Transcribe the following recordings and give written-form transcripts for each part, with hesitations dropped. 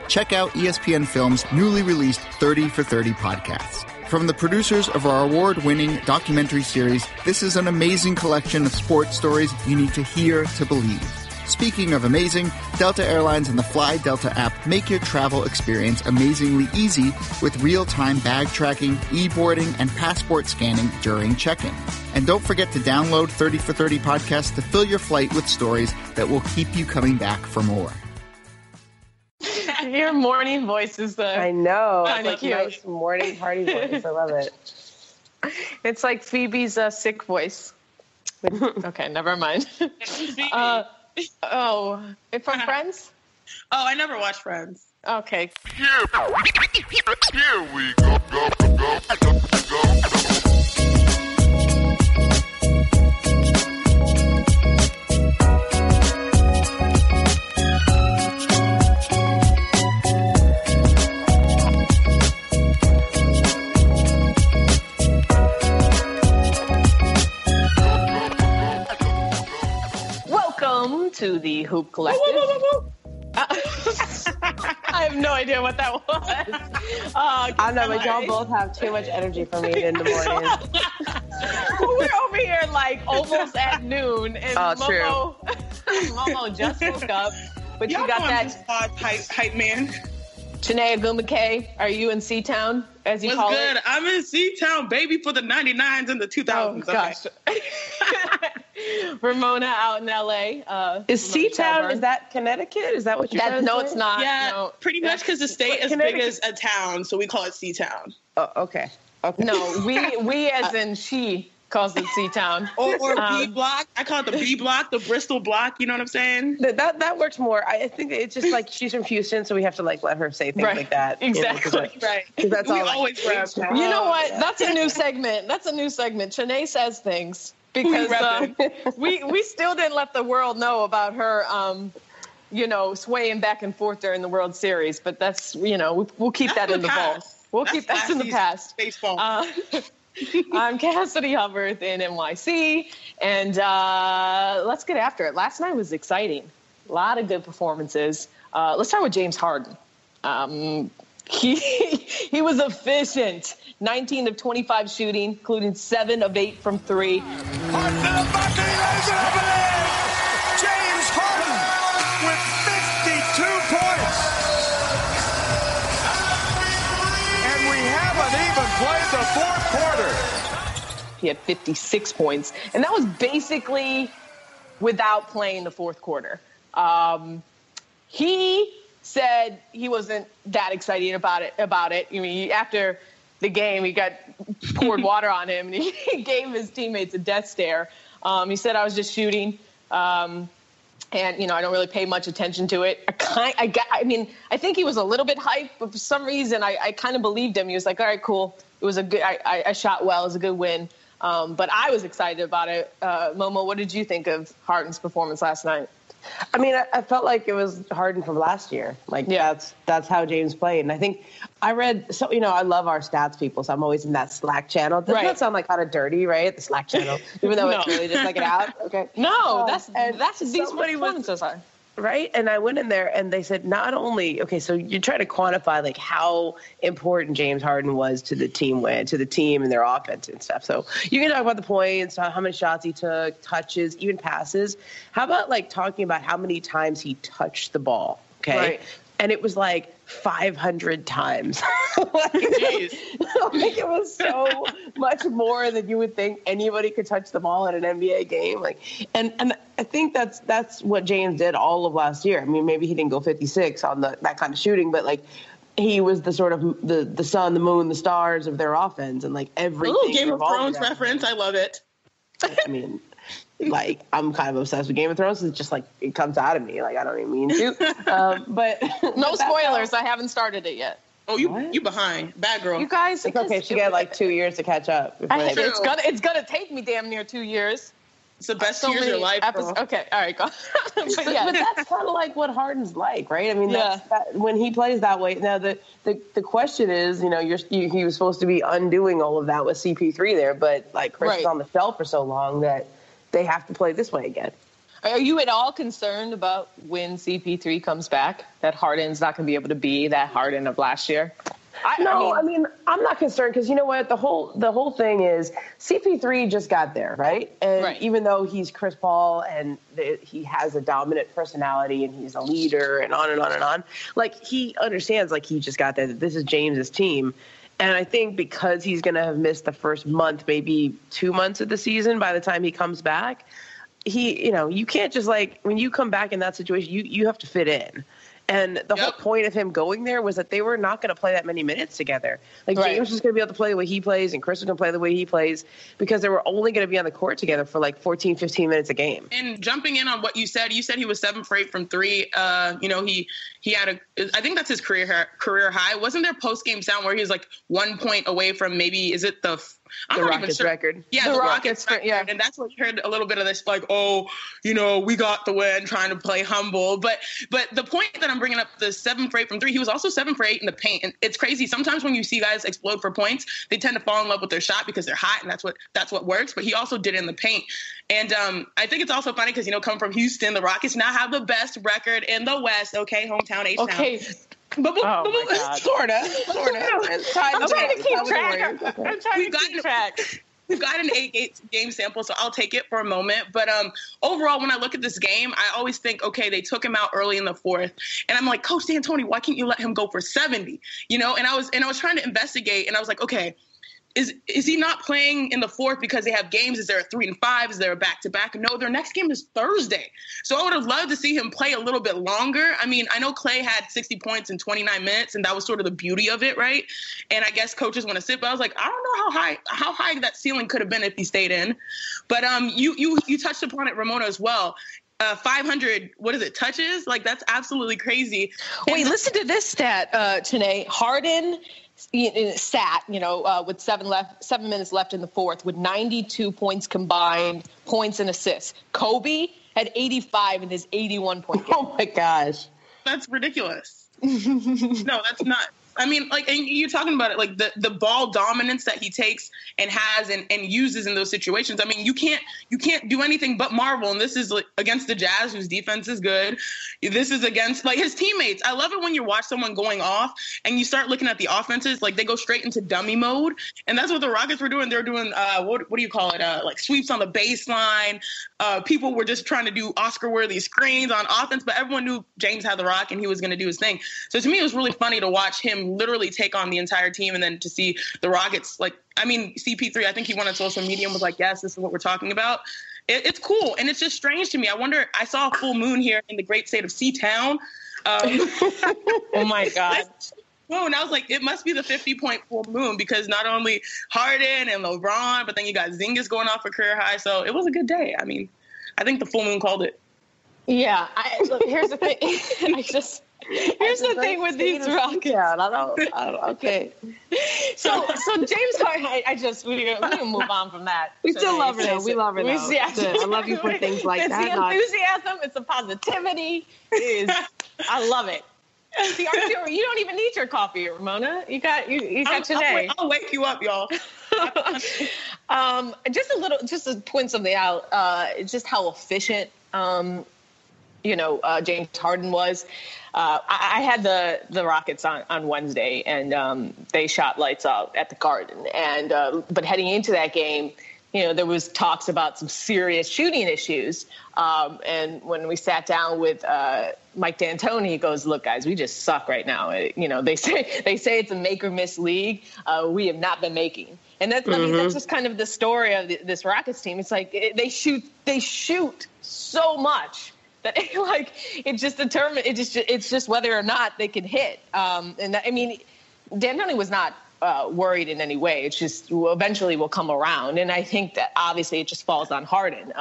check out ESPN Film's newly released 30 for 30 podcast. From the producers of our award-winning documentary series, this is an amazing collection of sports stories you need to hear to believe. Speaking of amazing, Delta Airlines and the Fly Delta app make your travel experience amazingly easy with real-time bag tracking, e-boarding, and passport scanning during check-in. And don't forget to download 30 for 30 podcast to fill your flight with stories that will keep you coming back for more. Your morning voice is I know. It's like cute. Nice morning party voice. I love it. It's like Phoebe's sick voice. Okay, never mind. From Friends? Oh, I never watched Friends. Okay. Here we go. To the Hoop Collective. I have no idea what that was. I don't know, but y'all both have too much energy for me in the morning. We're over here like almost at noon, and Momo just woke up. But y'all you got that hype man. Chinea Gumake, are you in C-Town, as you call good? it? I'm in C-Town, baby, for the 99s and the 2000s. Oh, gosh. Okay. Ramona out in L.A. Is C-Town, is that Connecticut? Is that what you're trying to say? No, it's not. Yeah, no. Pretty much because the state is big as a town, so we call it C-Town. Oh, okay. No, we as in she calls it C-Town. Or B block. I call it the B block, the Bristol block. You know what I'm saying? That works more. I think it's just like she's from Houston, so we have to like let her say things like that. Exactly. Right. Because that's all. Always you know what? That's a new segment. Chinea says things. Because we still didn't let the world know about her, swaying back and forth during the World Series. But that's, we'll keep that in the vault. We'll keep that in the past. Baseball. I'm Cassidy Hubbard in NYC, and let's get after it. Last night was exciting. A lot of good performances. Let's start with James Harden. He was efficient. 19 of 25 shooting, including 7 of 8 from 3. Harden to the bucket, lays it up and in. James Harden with 52 points. And we haven't even played the fourth quarter. He had 56 points, and that was basically without playing the fourth quarter. He said he wasn't that excited about it. I mean, after the game, he got poured water on him, and he gave his teammates a death stare. He said, I was just shooting, and, I don't really pay much attention to it. I think he was a little bit hyped, but for some reason, I kind of believed him. He was like, all right, cool. It was a good, I shot well. It was a good win. But I was excited about it. Momo, what did you think of Harden's performance last night? I mean, I felt like it was Harden from last year. That's how James played. And I think I read, I love our stats people, so I'm always in that Slack channel. Doesn't that sound like kind of dirty, right? The Slack channel, even though it's really just like it out. Okay. No, that's these performances are. Right. And I went in there and they said, not only, so you try to quantify like how important James Harden was to the team and their offense and stuff. So you can talk about the points, how many shots he took, touches, even passes. How about like talking about how many times he touched the ball? Okay. Right. And it was like 500 times. It was so much more than you would think anybody could touch the ball in an NBA game. And I think that's what James did all of last year. I mean, maybe he didn't go 56 on that kind of shooting, but he was the sort of the sun, the moon, the stars of their offense, and everything. Ooh, Game of Thrones reference. I love it. I mean, I'm kind of obsessed with Game of Thrones. It's just it comes out of me. I don't even mean to. But no spoilers. I haven't started it yet. Oh, you behind. Bad girl. You guys. It's okay. She got 2 years to catch up. It's gonna take me damn near 2 years. It's the best 2 years of your life. Okay, all right, go. But that's kind of like what Harden's like, right? I mean, when he plays that way. Now, the question is, he was supposed to be undoing all of that with CP3 there, but Chris is on the shelf for so long that they have to play this way again. Are you at all concerned about when CP3 comes back, that Harden's not going to be able to be that Harden of last year? I mean, I'm not concerned because you know what? The whole thing is CP3 just got there, right? And even though he's Chris Paul and he has a dominant personality and he's a leader and on and on and on, like he understands, like he just got there, that this is James's team. And I think because he's going to have missed the first month, maybe 2 months of the season by the time he comes back, you can't just like when you come back in that situation, you have to fit in. And the whole point of him going there was that they were not going to play that many minutes together. Like James was going to be able to play the way he plays and Chris was going to play the way he plays because they were only going to be on the court together for like 14, 15 minutes a game. And jumping in on what you said he was 7 for 8 from 3. He had I think that's his career high. Wasn't there post-game sound where he was like 1 point away from maybe, is it the Rockets record? Yeah, the Rockets record. Yeah. And that's what you heard a little bit of this, like, we got the win, trying to play humble. But the point that I'm bringing up, the 7 for 8 from 3, he was also 7 for 8 in the paint. And it's crazy. Sometimes when you see guys explode for points, they tend to fall in love with their shot because they're hot, and that's what works. But he also did it in the paint. And I think it's also funny because, coming from Houston, the Rockets now have the best record in the West. Okay, hometown, H-Town. Okay. Sort of. I'm trying to keep track. We've got an 8-game sample, so I'll take it for a moment. But overall, when I look at this game, I always think, okay, they took him out early in the fourth, and I'm like, Coach D'Antoni, why can't you let him go for 70? And I was trying to investigate, and I was like, okay, is he not playing in the fourth because they have games? Is there a 3 and 5? Is there a back-to-back? No, their next game is Thursday. So I would have loved to see him play a little bit longer. I mean, I know Klay had 60 points in 29 minutes, and that was sort of the beauty of it, right? And I guess coaches want to sit, but I was like, I don't know how high that ceiling could have been if he stayed in. But you touched upon it, Ramona, as well. 500, what is it, touches? Like, that's absolutely crazy. Wait, listen to this stat, Tanae. Harden sat, with 7 minutes left in the fourth with 92 points combined, points and assists. Kobe had 85 in his 81-point game. Oh, my gosh. That's ridiculous. No, that's not. I mean, like, and you're talking about it, like the ball dominance that he takes and has and uses in those situations. I mean, you can't do anything but marvel. And this is like against the Jazz, whose defense is good. This is against like his teammates. I love it when you watch someone going off and you start looking at the offenses, like they go straight into dummy mode. And that's what the Rockets were doing. They're doing, what do you call it? Like sweeps on the baseline. People were just trying to do Oscar-worthy screens on offense, but everyone knew James had the rock and he was going to do his thing. So to me, it was really funny to watch him literally take on the entire team, and then to see the Rockets, like, I mean, CP3, I think he went on social media and was like, yes, this is what we're talking about. It's cool, and it's just strange to me. I saw a full moon here in the great state of Seatown. Oh, my God. Moon. I was like, it must be the 50-point full moon because not only Harden and LeBron, but then you got Zingas going off a career high. So it was a good day. I mean, I think the full moon called it. Yeah. Look, here's the thing. Here's the thing with these Rockets. Yeah, I don't, okay. So James Harden, we can move on from that. We still love her though. We love her though. I love you for things like it's that. It's the enthusiasm. It's the positivity. I love it. See, you don't even need your coffee, Ramona. You got today. I'll wake you up, y'all. Just to point something out, just how efficient, James Harden was. I had the Rockets on Wednesday, and they shot lights out at the Garden. And but heading into that game, there was talks about some serious shooting issues. And when we sat down with Mike D'Antoni, he goes, "Look, guys, we just suck right now. They say it's a make or miss league. We have not been making." And that's that's just kind of the story of this Rockets team. It's like they shoot so much that it's just whether or not they can hit. D'Antoni was not worried in any way. It's just eventually will come around. And I think that obviously it just falls on Harden.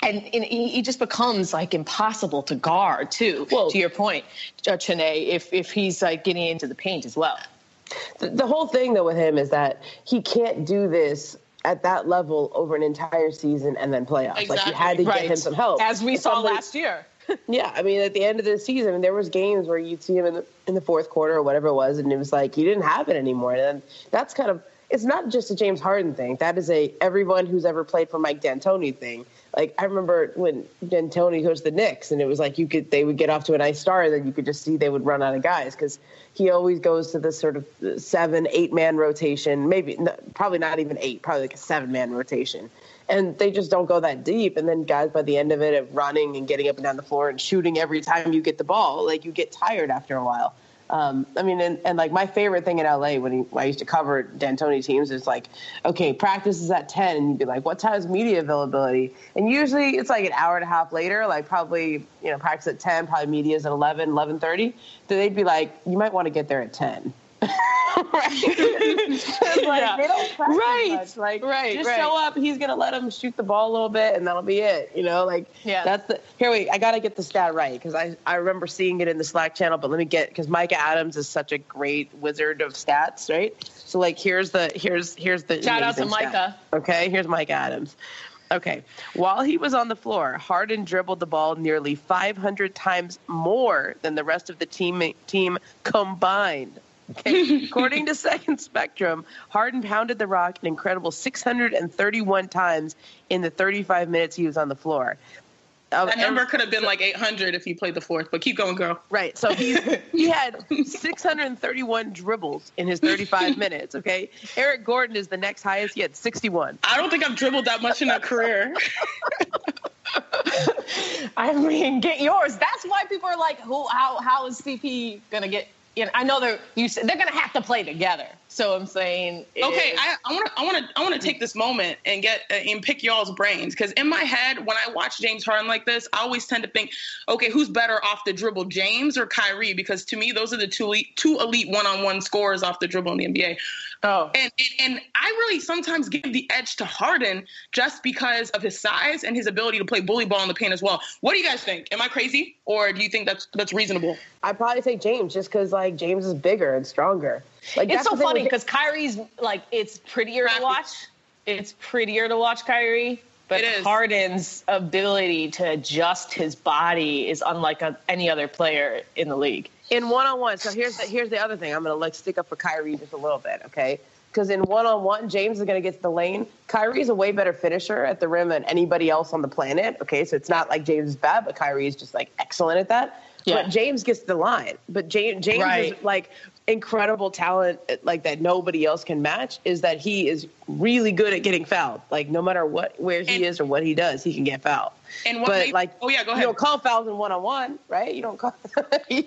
And he just becomes like impossible to guard too, to your point, Chene, if he's like getting into the paint as well. The whole thing though with him is that he can't do this at that level over an entire season and then playoffs. Exactly. Like you had to get him some help. As we saw last year. Yeah, I mean, at the end of the season, there was games where you'd see him in the fourth quarter or whatever it was, and it was like he didn't have it anymore. And that's kind of, it's not just a James Harden thing. That is everyone who's ever played for Mike D'Antoni thing. Like, I remember when D'Antoni goes to the Knicks, and it was like they would get off to a nice start, and then you could just see they would run out of guys because he always goes to this sort of 7-8 man rotation, probably not even 8, probably like a 7-man rotation. And they just don't go that deep. And then guys by the end of it of running and getting up and down the floor and shooting every time you get the ball, like you get tired after a while. I mean, and like my favorite thing in LA when I used to cover D'Antoni teams is like, okay, practice is at 10, and you'd be like, what time is media availability? And usually it's like an hour and a half later, like probably, practice at 10, probably media is at 11, 11:30. Then they'd be like, you might want to get there at 10. Like, they don't practice much. Like, just show up. He's gonna let him shoot the ball a little bit, and that'll be it. I gotta get the stat right because I remember seeing it in the Slack channel. But let me because Micah Adams is such a great wizard of stats, right? So like here's the shout out to Micah. Stat. Okay, here's Micah Adams. Okay, while he was on the floor, Harden dribbled the ball nearly 500 times more than the rest of the team combined. Okay. According to Second Spectrum, Harden pounded the rock an incredible 631 times in the 35 minutes he was on the floor. That number could have been like 800 if he played the fourth, but keep going, girl. Right. So he had 631 dribbles in his 35 minutes, okay? Eric Gordon is the next highest. He had 61. I don't think I've dribbled that much in a career. I mean, get yours. That's why people are like, how is CP going to get – I know they're going to have to play together. So I'm saying, okay, I want to take this moment and pick y'all's brains because in my head, when I watch James Harden like this, I always tend to think, okay, who's better off the dribble, James or Kyrie? Because to me, those are the two elite one-on-one scorers off the dribble in the NBA. Oh, and I really sometimes give the edge to Harden just because of his size and his ability to play bully ball in the paint as well. What do you guys think? Am I crazy, or do you think that's reasonable? I'd probably say James, just because like James is bigger and stronger. Like it's so funny because Kyrie's like it's prettier to watch. It's prettier to watch Kyrie, but Harden's ability to adjust his body is unlike any other player in the league. In one-on-one, so here's the other thing. I'm going to stick up for Kyrie just a little bit, okay? Because in one-on-one, James is going to get to the lane. Kyrie's a way better finisher at the rim than anybody else on the planet, okay? So it's not like James is bad, but Kyrie is just, like, excellent at that. Yeah. But James gets to the line. But James is, like, incredible talent, like, that nobody else can match, is that he is really good at getting fouled. Like, no matter where he is or what he does, he can get fouled. And go ahead. You don't call fouls in one-on-one, right? You don't call. You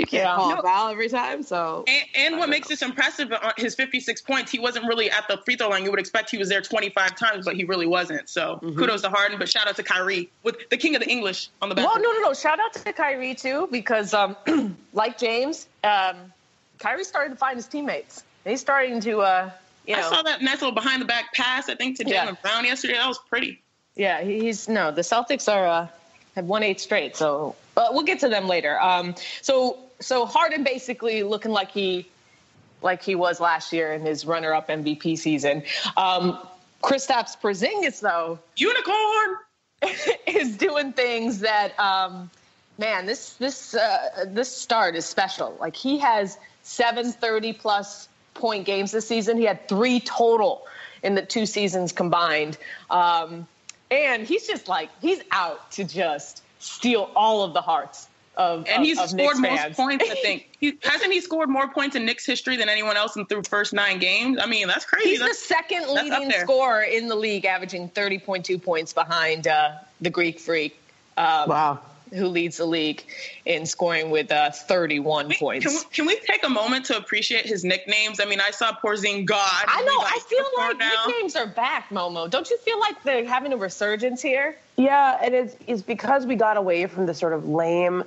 can't call a foul every time. So. And what makes this impressive on his 56 points, he wasn't really at the free throw line. You would expect he was there 25 times, but he really wasn't. So kudos to Harden, but shout out to Kyrie with the king of the English on the back. Well, no. Shout out to Kyrie too, because like James, Kyrie started to find his teammates. And he's starting to, I saw that nice little behind the back pass, I think, to Jaylen Brown yesterday. That was pretty. Yeah, the Celtics have won 8 straight, so we'll get to them later. So Harden basically looking like he was last year in his runner-up MVP season. Kristaps Porzingis, though, unicorn, is doing things that this start is special. Like he has 7 30-plus point games this season. He had 3 total in the 2 seasons combined. And he's just he's out to just steal all of the hearts of And he's of scored Knicks most fans. points, I think. Hasn't he scored more points in Knicks history than anyone else in the first 9 games? I mean, that's crazy. He's the second leading scorer in the league, averaging 30.2 points behind the Greek Freak. Wow. Who leads the league in scoring with 31 points. Can we take a moment to appreciate his nicknames? I mean, I saw Porzingis. I know. I feel like nicknames are back, Momo. Don't you feel like they're having a resurgence here? Yeah, and it's because we got away from the sort of lame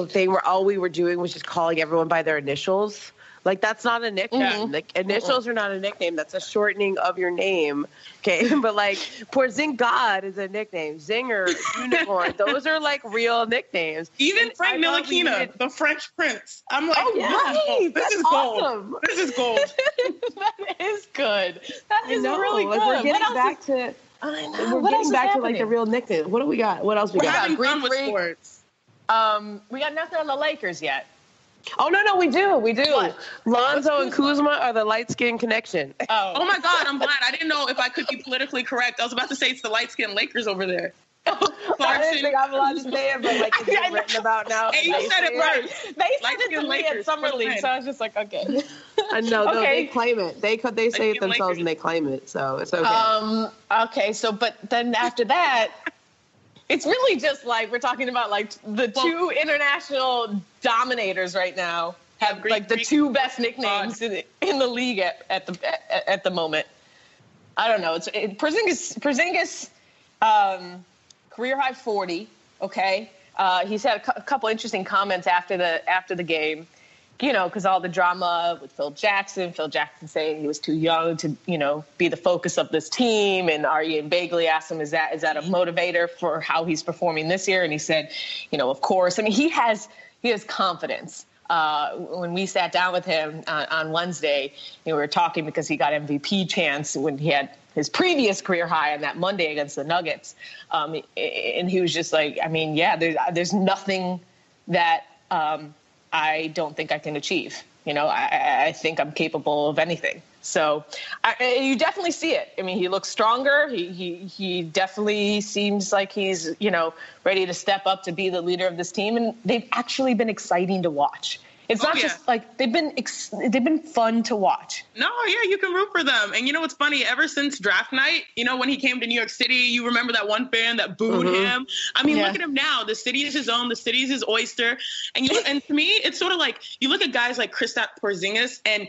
thing where all we were doing was just calling everyone by their initials. Like, that's not a nickname. Mm-hmm. Like, initials are not a nickname. That's a shortening of your name. Okay. But, like, Porzingis is a nickname. Zinger, Unicorn. Those are, like, real nicknames. Even Frank Ntilikina, the French Prince. I'm like, this is awesome. gold. This is gold. That is good. That is really good. We're getting back to... We're getting back to, like, the real nicknames. What do we got? What else we got? Having fun with sports. We got nothing on the Lakers yet. Oh, no, we do. What? Lonzo and Kuzma are the light-skin connection. Oh my God, I'm glad. I didn't know if I could be politically correct. I was about to say it's the light-skinned Lakers over there. I didn't think I'm allowed to say it, but like it's been written about now. And you said it right. They said it to me at Summer League, so I was just like, okay. I know. Okay. No, they claim it. They say it themselves and they claim it, so it's okay. Okay, so but then after that, it's really just like we're talking about like the two international dominators right now have like the two best nicknames in the league at the moment. I don't know. Porzingis career high 40. Okay, he's had a couple interesting comments after the game. You know, because all the drama with Phil Jackson saying he was too young to, you know, be the focus of this team. And Ari and Bagley asked him, is that a motivator for how he's performing this year? And he said, you know, of course. I mean, he has confidence. When we sat down with him on Wednesday, we were talking because he got MVP chance when he had his previous career high on that Monday against the Nuggets. And he was just like, I mean, yeah, there's nothing that I don't think I can achieve. You know, I think I'm capable of anything. So you definitely see it. I mean, he looks stronger. He definitely seems like he's, you know, ready to step up to be the leader of this team. And they've actually been exciting to watch. It's not just like they've been fun to watch. No, yeah, you can root for them. And you know what's funny? Ever since draft night, you know, when he came to New York City, you remember that one fan that booed him? I mean, look at him now. The city is his own. The city is his oyster. And and to me, it's sort of like you look at guys like Kristaps Porzingis, and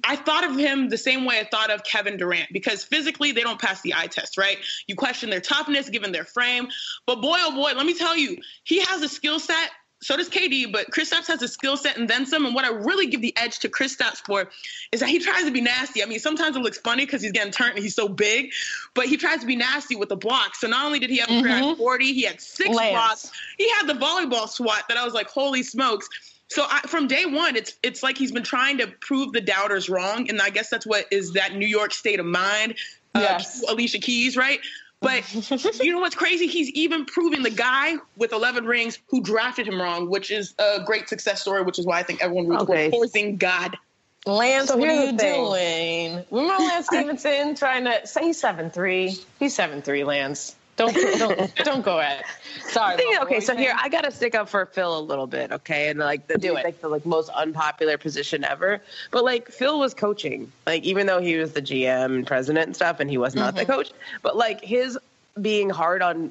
I thought of him the same way I thought of Kevin Durant, because physically they don't pass the eye test, right? You question their toughness given their frame. But boy, oh boy, let me tell you, he has a skill set. So does KD, but Kristaps has a skill set and then some. And what I really give the edge to Kristaps for is that he tries to be nasty. I mean, sometimes it looks funny because he's getting turned and he's so big, but he tries to be nasty with the blocks. So not only did he have a career at 40, he had 6 blocks. He had the volleyball swat that I was like, holy smokes. So from day one, it's like he's been trying to prove the doubters wrong. And I guess that's what is that New York state of mind. Alicia Keys, right? But you know what's crazy? He's even proving the guy with 11 rings who drafted him wrong, which is a great success story, which is why I think everyone roots for Porzingis God. Lance, what are you doing? Remember Lance Stevenson trying to say he's 7'3"? He's 7'3", Lance. Don't go at it. Sorry. Okay, so here I gotta stick up for Phil a little bit, okay? And like the most unpopular position ever. But like Phil was coaching, like even though he was the GM and president and stuff, and he was not the coach. But like his being hard on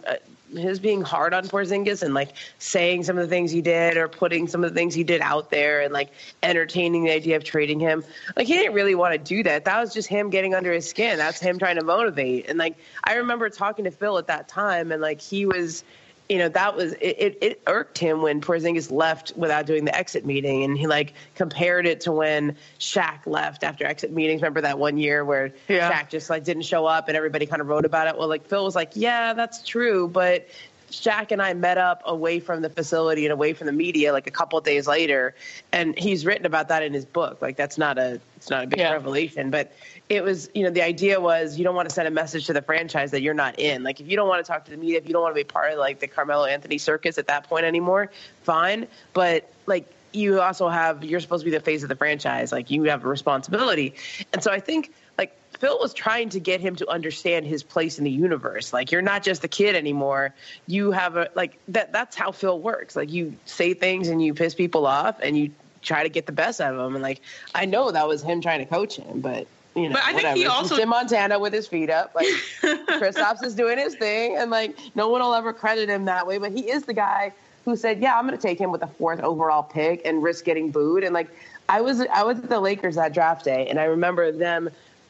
Porzingis and like saying some of the things he did or putting some of the things he did out there and like entertaining the idea of trading him. Like he didn't really want to do that. That was just him getting under his skin. That's him trying to motivate. And like I remember talking to Phil at that time, and like he was, you know, that was it irked him when Porzingis left without doing the exit meeting, and he like compared it to when Shaq left after exit meetings. Remember that one year where Shaq just like didn't show up and everybody kind of wrote about it? Well, like Phil was like, yeah, that's true, but Shaq and I met up away from the facility and away from the media like a couple of days later, and he's written about that in his book. Like it's not a big revelation, but it was, you know, the idea was you don't want to send a message to the franchise that you're not in. Like if you don't want to talk to the media, if you don't want to be part of like the Carmelo Anthony circus at that point anymore, fine. But like you also you're supposed to be the face of the franchise. Like you have a responsibility. And so I think like Phil was trying to get him to understand his place in the universe. Like you're not just a kid anymore. You have that's how Phil works. Like you say things and you piss people off and you try to get the best out of them. And like, I know that was him trying to coach him, but you know, but I think whatever. he also He's in Montana with his feet up. Like Kristaps is doing his thing, and like no one will ever credit him that way. But he is the guy who said, "Yeah, I'm going to take him with the 4th overall pick and risk getting booed." And like I was at the Lakers that draft day, and I remember them.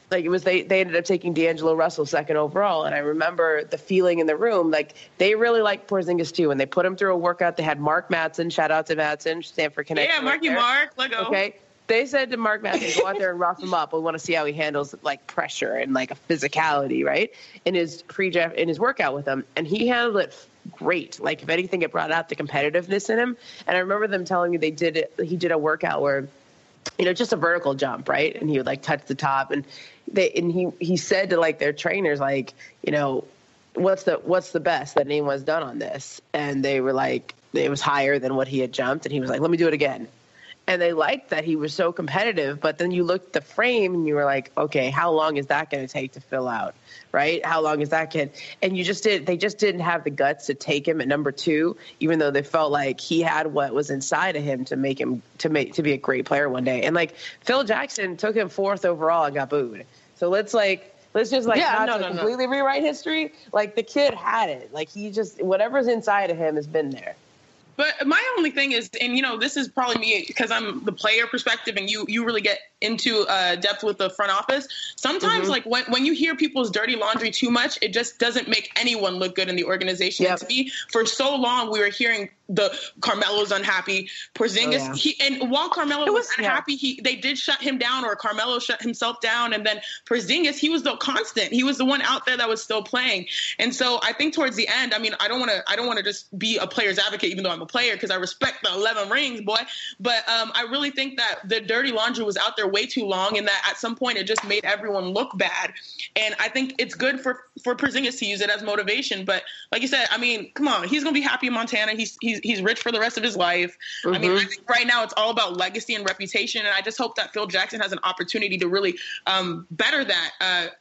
Like it was they ended up taking D'Angelo Russell 2nd overall, and I remember the feeling in the room. Like they really liked Porzingis too, and they put him through a workout. They had Mark Madsen, shout out to Madsen, Stanford connection. Yeah, Marky Mark, let go. Okay. They said to Mark Madsen, go out there and rough him up. We want to see how he handles like pressure and like a physicality, right? In his pre-draft, in his workout with him. And he handled it great. Like if anything, it brought out the competitiveness in him. And I remember them telling me he did a workout where, you know, just a vertical jump, right? And he would like touch the top. And he said to like their trainers, like, you know, what's the best that anyone's done on this? And they were like, it was higher than what he had jumped. And he was like, let me do it again. And they liked that he was so competitive, but then you looked at the frame and you were like, okay, how long is that going to take to fill out, right? How long is that kid? And they just didn't have the guts to take him at number 2, even though they felt like he had what was inside of him to make him to be a great player one day. And like Phil Jackson took him 4th overall and got booed. So let's just completely rewrite history. Like the kid had it. Like he just, whatever's inside of him has been there. But my only thing is, and, this is probably me because I'm the player perspective and you really get into depth with the front office. Sometimes, like, when you hear people's dirty laundry too much, it just doesn't make anyone look good in the organization. Yep. And to me, for so long, we were hearing the Carmelo's unhappy. Porzingis, and while Carmelo was unhappy, they did shut him down, or Carmelo shut himself down. And then Porzingis, he was the constant. He was the one out there that was still playing. And so I think towards the end, I mean, I don't want to just be a player's advocate, even though I'm a player, because I respect the 11 rings, boy. But I really think that the dirty laundry was out there way too long, and that at some point it just made everyone look bad. And I think it's good for Porzingis to use it as motivation. But like you said, I mean, come on, he's gonna be happy in Montana. He's rich for the rest of his life. I mean, I think right now it's all about legacy and reputation, and I just hope that Phil Jackson has an opportunity to really better that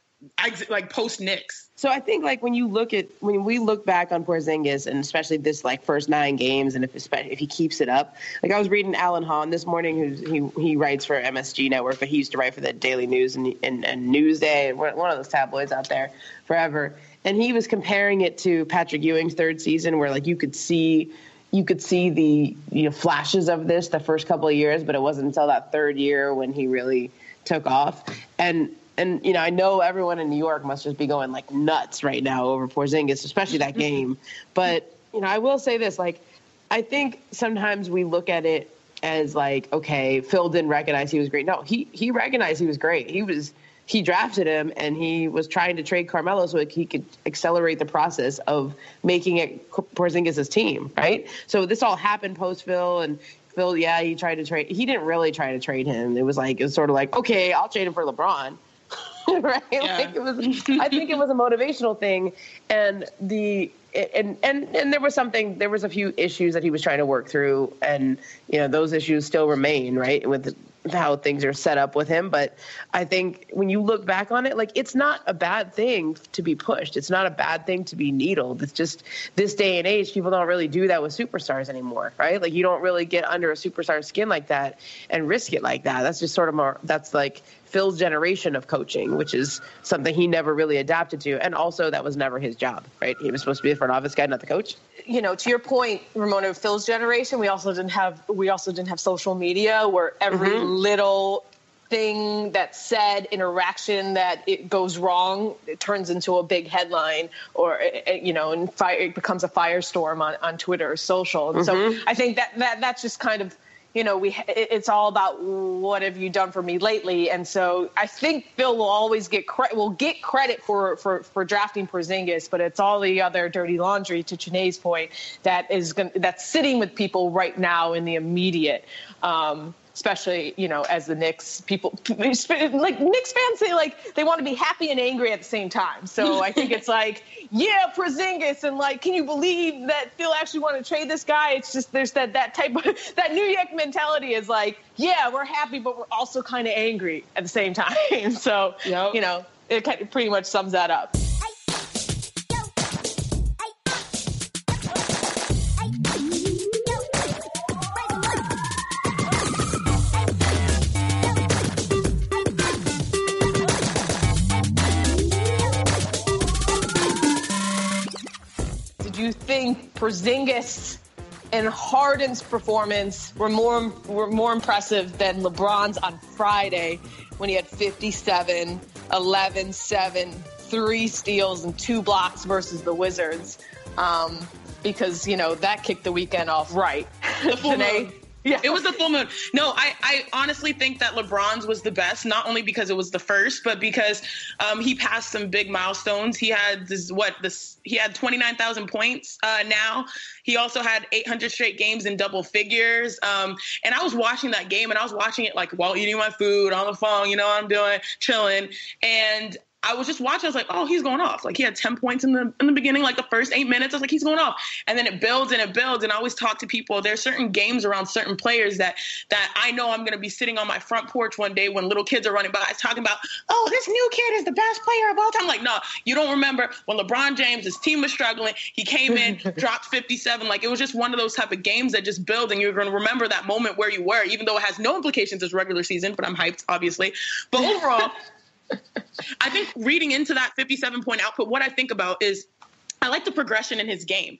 like post Knicks. So I think like when we look back on Porzingis, and especially this like first 9 games, and if he keeps it up, like I was reading Alan Hahn this morning, he writes for MSG Network, but he used to write for the Daily News and Newsday, one of those tabloids out there forever, and he was comparing it to Patrick Ewing's 3rd season, where like you could see the flashes of this the first couple of years, but it wasn't until that 3rd year when he really took off. And I know everyone in New York must just be going like nuts right now over Porzingis, especially that game. But I will say this: like, I think sometimes we look at it as like, okay, Phil didn't recognize he was great. No, he recognized he was great. He drafted him, and he was trying to trade Carmelo so he could accelerate the process of making it Porzingis' team, right? So this all happened post-Phil, and Phil, he tried to trade. He didn't really try to trade him. It was sort of like, okay, I'll trade him for LeBron, right? Yeah. Like I think it was a motivational thing, and there was a few issues that he was trying to work through, and those issues still remain, right, with how things are set up with him. But I think when you look back on it, like, it's not a bad thing to be pushed. It's not a bad thing to be needled. It's just this day and age, people don't really do that with superstars anymore, right? Like, you don't really get under a superstar's skin like that and risk it like that. That's just sort of that's like Phil's generation of coaching, which is something he never really adapted to. And also that was never his job, right? He was supposed to be the front office guy, not the coach. To your point, Ramona, of Phil's generation, we also didn't have social media where every little thing that's said, interaction that it goes wrong, it turns into a big headline, or it becomes a firestorm on Twitter or social. And so I think that's just kind of, it's all about what have you done for me lately. And so I think Phil will always get credit for drafting Porzingis, but it's all the other dirty laundry, to Janae's point, that's sitting with people right now in the immediate. Especially, as the Knicks people, like Knicks fans say, like, they want to be happy and angry at the same time. So I think it's like, yeah, Porzingis, and like, can you believe that Phil actually wanted to trade this guy? It's just, there's that type of, that New York mentality is like, yeah, we're happy, but we're also kind of angry at the same time. So, it pretty much sums that up. You think Porzingis and Harden's performance were more impressive than LeBron's on Friday, when he had 57, 11, 7, 3 steals and 2 blocks versus the Wizards? Because that kicked the weekend off right. The full moon. Yeah, it was the full moon. No, I honestly think that LeBron's was the best, not only because it was the first, but because he passed some big milestones. He had he had 29,000 points now. He also had 800 straight games in double figures. And I was watching that game, and I was watching it like while eating my food on the phone, I'm doing, chilling. And I was just watching. I was like, oh, he's going off. Like, he had 10 points in the beginning, like the first 8 minutes. I was like, he's going off. And then it builds and it builds. And I always talk to people. There's certain games around certain players that I know I'm going to be sitting on my front porch one day when little kids are running by talking about, oh, this new kid is the best player of all time. Like, no, you don't remember when LeBron James, his team was struggling. He came in, dropped 57. Like, it was just one of those type of games that just build, and you're going to remember that moment where you were, even though it has no implications as regular season, but I'm hyped, obviously. But overall, I think reading into that 57-point output, what I think about is I like the progression in his game.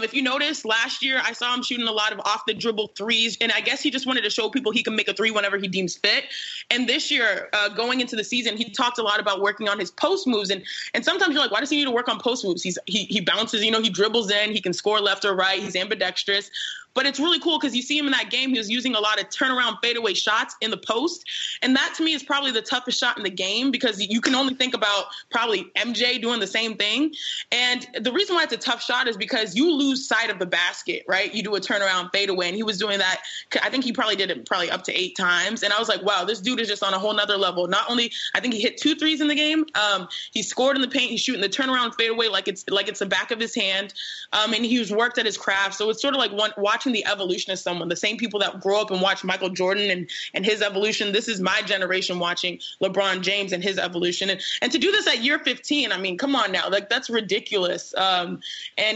If you notice, last year I saw him shooting a lot of off-the-dribble threes, and I guess he just wanted to show people he can make a three whenever he deems fit. And this year, going into the season, he talked a lot about working on his post moves. And sometimes you're like, why does he need to work on post moves? He bounces, he dribbles in, he can score left or right, he's ambidextrous. But it's really cool because you see him in that game, he was using a lot of turnaround fadeaway shots in the post. And that, to me, is probably the toughest shot in the game because you can only think about probably MJ doing the same thing. And the reason why it's a tough shot is because you lose sight of the basket, right? You do a turnaround fadeaway, and he was doing that. I think he probably did it up to 8 times. And I was like, wow, this dude is just on a whole nother level. Not only, I think he hit 2 threes in the game. He scored in the paint. He's shooting the turnaround fadeaway like it's the back of his hand. And he was worked at his craft. So it's sort of like watching the evolution of someone, the same people that grow up and watch Michael Jordan and his evolution. This is my generation watching LeBron James and his evolution. And to do this at year 15, I mean, come on now, like that's ridiculous. And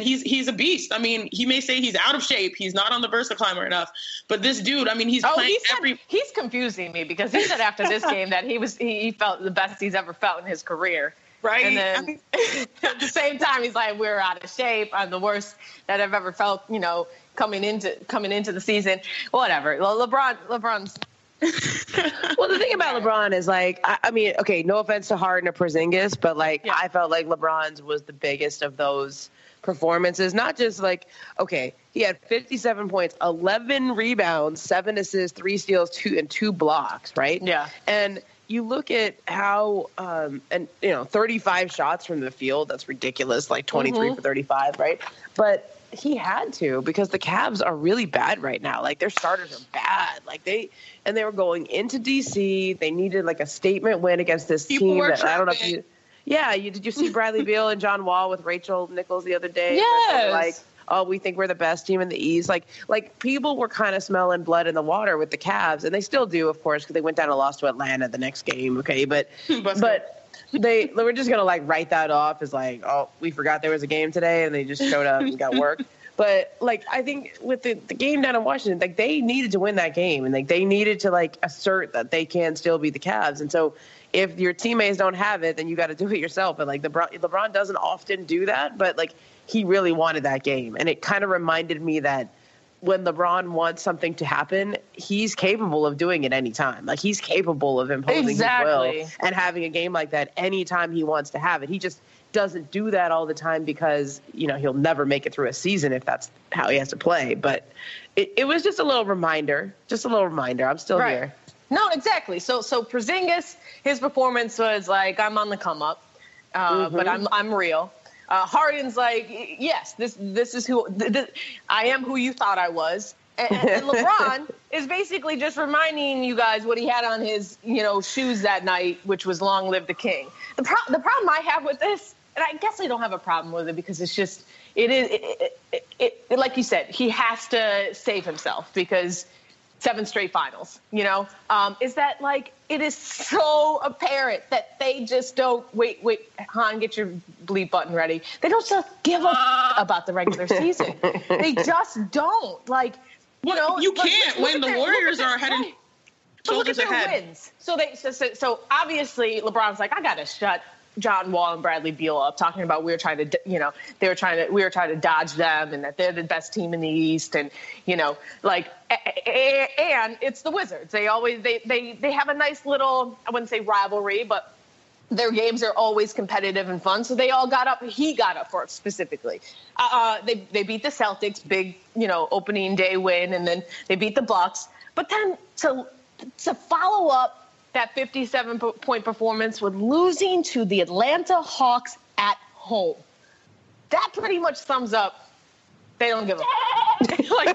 he's a beast. I mean, he may say he's out of shape. He's not on the VersaClimber enough, but this dude, I mean, he's playing he's confusing me because he said after this game that he felt the best he's ever felt in his career. Right. And then at the same time, he's like, we're out of shape. I'm the worst that I've ever felt, coming into the season. Whatever. Well, LeBron's. Well, the thing about LeBron is like, I mean, okay, no offense to Harden or Porzingis, but I felt like LeBron's was the biggest of those performances. Not just like, okay, he had 57 points, 11 rebounds, 7 assists, 3 steals, 2 blocks, right? Yeah. And you look at how, 35 shots from the field, that's ridiculous, like 23 for 35, right? But he had to, because the Cavs are really bad right now. Like, their starters are bad. Like, they were going into DC. They needed like a statement win against this team that I don't know if you. Yeah, did you see Bradley Beal and John Wall with Rachel Nichols the other day? Yes. Like, oh, we think we're the best team in the East. Like people were kind of smelling blood in the water with the Cavs, and they still do, of course, because they went down and lost to Atlanta the next game. Okay, but they were just gonna like write that off as like, oh, we forgot there was a game today, and they just showed up and got work. But like, I think with the game down in Washington, like they needed to win that game, and like they needed to like assert that they can still beat the Cavs. And so if your teammates don't have it, then you got to do it yourself. And like LeBron doesn't often do that, but like he really wanted that game, and it kind of reminded me that when LeBron wants something to happen, he's capable of doing it anytime. Like he's capable of imposing his will and having a game like that anytime he wants to have it. He just doesn't do that all the time because, he'll never make it through a season if that's how he has to play. But it was just a little reminder. I'm still here. No, exactly. So Porzingis, his performance was like, I'm on the come up, but I'm real. Harden's like, yes, this is who I am, who you thought I was. And LeBron is basically just reminding you guys what he had on his, shoes that night, which was "Long Live the King." The problem I have with this, and I guess I don't have a problem with it because it's just like you said, he has to save himself because 7 straight finals, is that like it is so apparent that they just don't wait, Han, get your bleep button ready. They don't just give a about the regular season. They just don't you can't when the Warriors are ahead and shoulders ahead. Wins. So obviously LeBron's like, I got to shut John Wall and Bradley Beal up, talking about we were trying to dodge them and that they're the best team in the East, and and it's the Wizards. They always they have a nice little, I wouldn't say rivalry, but their games are always competitive and fun. So they all got up. He got up for it specifically. They beat the Celtics, big opening day win, and then they beat the Bucks. But then to follow up that 57-point performance with losing to the Atlanta Hawks at home. That pretty much sums up. They don't give a I don't know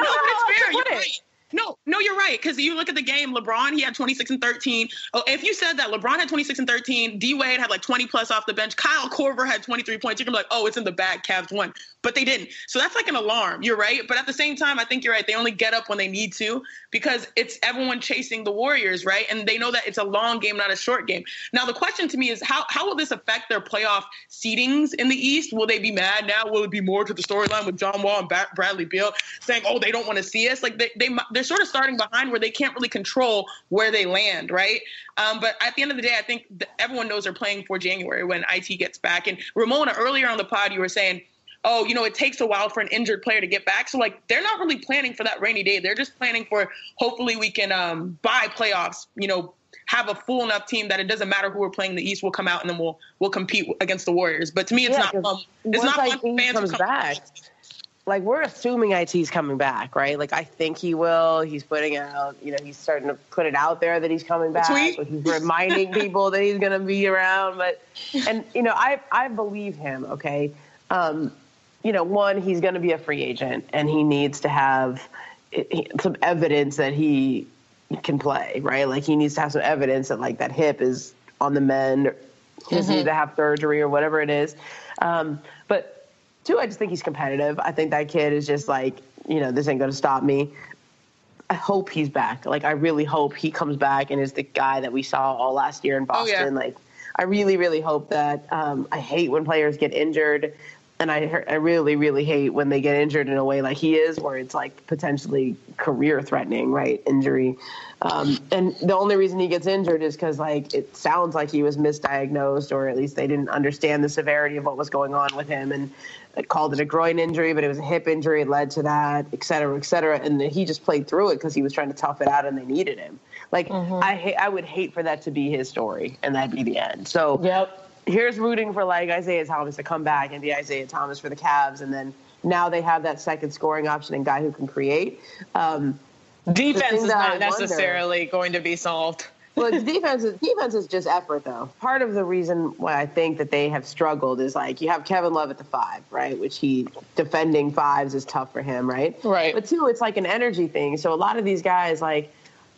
how else to put it. No, you're right. Because you look at the game, LeBron, he had 26 and 13. Oh, if you said that LeBron had 26 and 13, D-Wade had like 20 plus off the bench, Kyle Korver had 23 points, you're going to be like, oh, it's in the bag, Cavs won. But they didn't. So that's like an alarm. You're right. But at the same time, I think you're right. They only get up when they need to because it's everyone chasing the Warriors, right? And they know that it's a long game, not a short game. Now, the question to me is how will this affect their playoff seedings in the East? Will they be mad now? Will it be more to the storyline with John Wall and Bradley Beal saying, oh, they don't want to see us? Like they're sort of starting behind where they can't really control where they land, right? But at the end of the day, I think everyone knows they're playing for January when IT gets back. And Ramona, earlier on the pod, you were saying, oh, it takes a while for an injured player to get back. So, like, they're not really planning for that rainy day. They're just planning for hopefully we can buy playoffs, have a full enough team that it doesn't matter who we're playing in the East. We'll come out and then we'll compete against the Warriors. But to me, it's not fun. It's not fun for fans comes back. Like, we're assuming IT's coming back, right? Like, I think he will. He's putting out, he's starting to put it out there that he's coming back. Tweet. Like, he's reminding people that he's going to be around. I believe him, okay? One, he's going to be a free agent, and he needs to have some evidence that he can play, right? Like, he needs to have some evidence that, like, that hip is on the mend, he needs to have surgery or whatever it is. But two, I just think he's competitive. I think that kid is just like, this ain't going to stop me. I hope he's back. Like, I really hope he comes back and is the guy that we saw all last year in Boston. Oh, yeah. Like, I really, really hope that. I hate when players get injured. And I really, really hate when they get injured in a way like he is, where it's like potentially career-threatening, right? Injury. And the only reason he gets injured is because, like, it sounds like he was misdiagnosed, or at least they didn't understand the severity of what was going on with him, and called it a groin injury, but it was a hip injury. It led to that, et cetera, et cetera. And he just played through it because he was trying to tough it out, and they needed him. Like, I would hate for that to be his story, and that'd be the end. So. Yep. Here's rooting for, like, Isaiah Thomas to come back and be Isaiah Thomas for the Cavs. And then now they have that second scoring option and guy who can create. Defense is not necessarily going to be solved. Well, defense is just effort, though. Part of the reason why I think that they have struggled is, like, you have Kevin Love at the 5, right? Which defending fives is tough for him, right? Right. But two, it's like an energy thing. So a lot of these guys, like,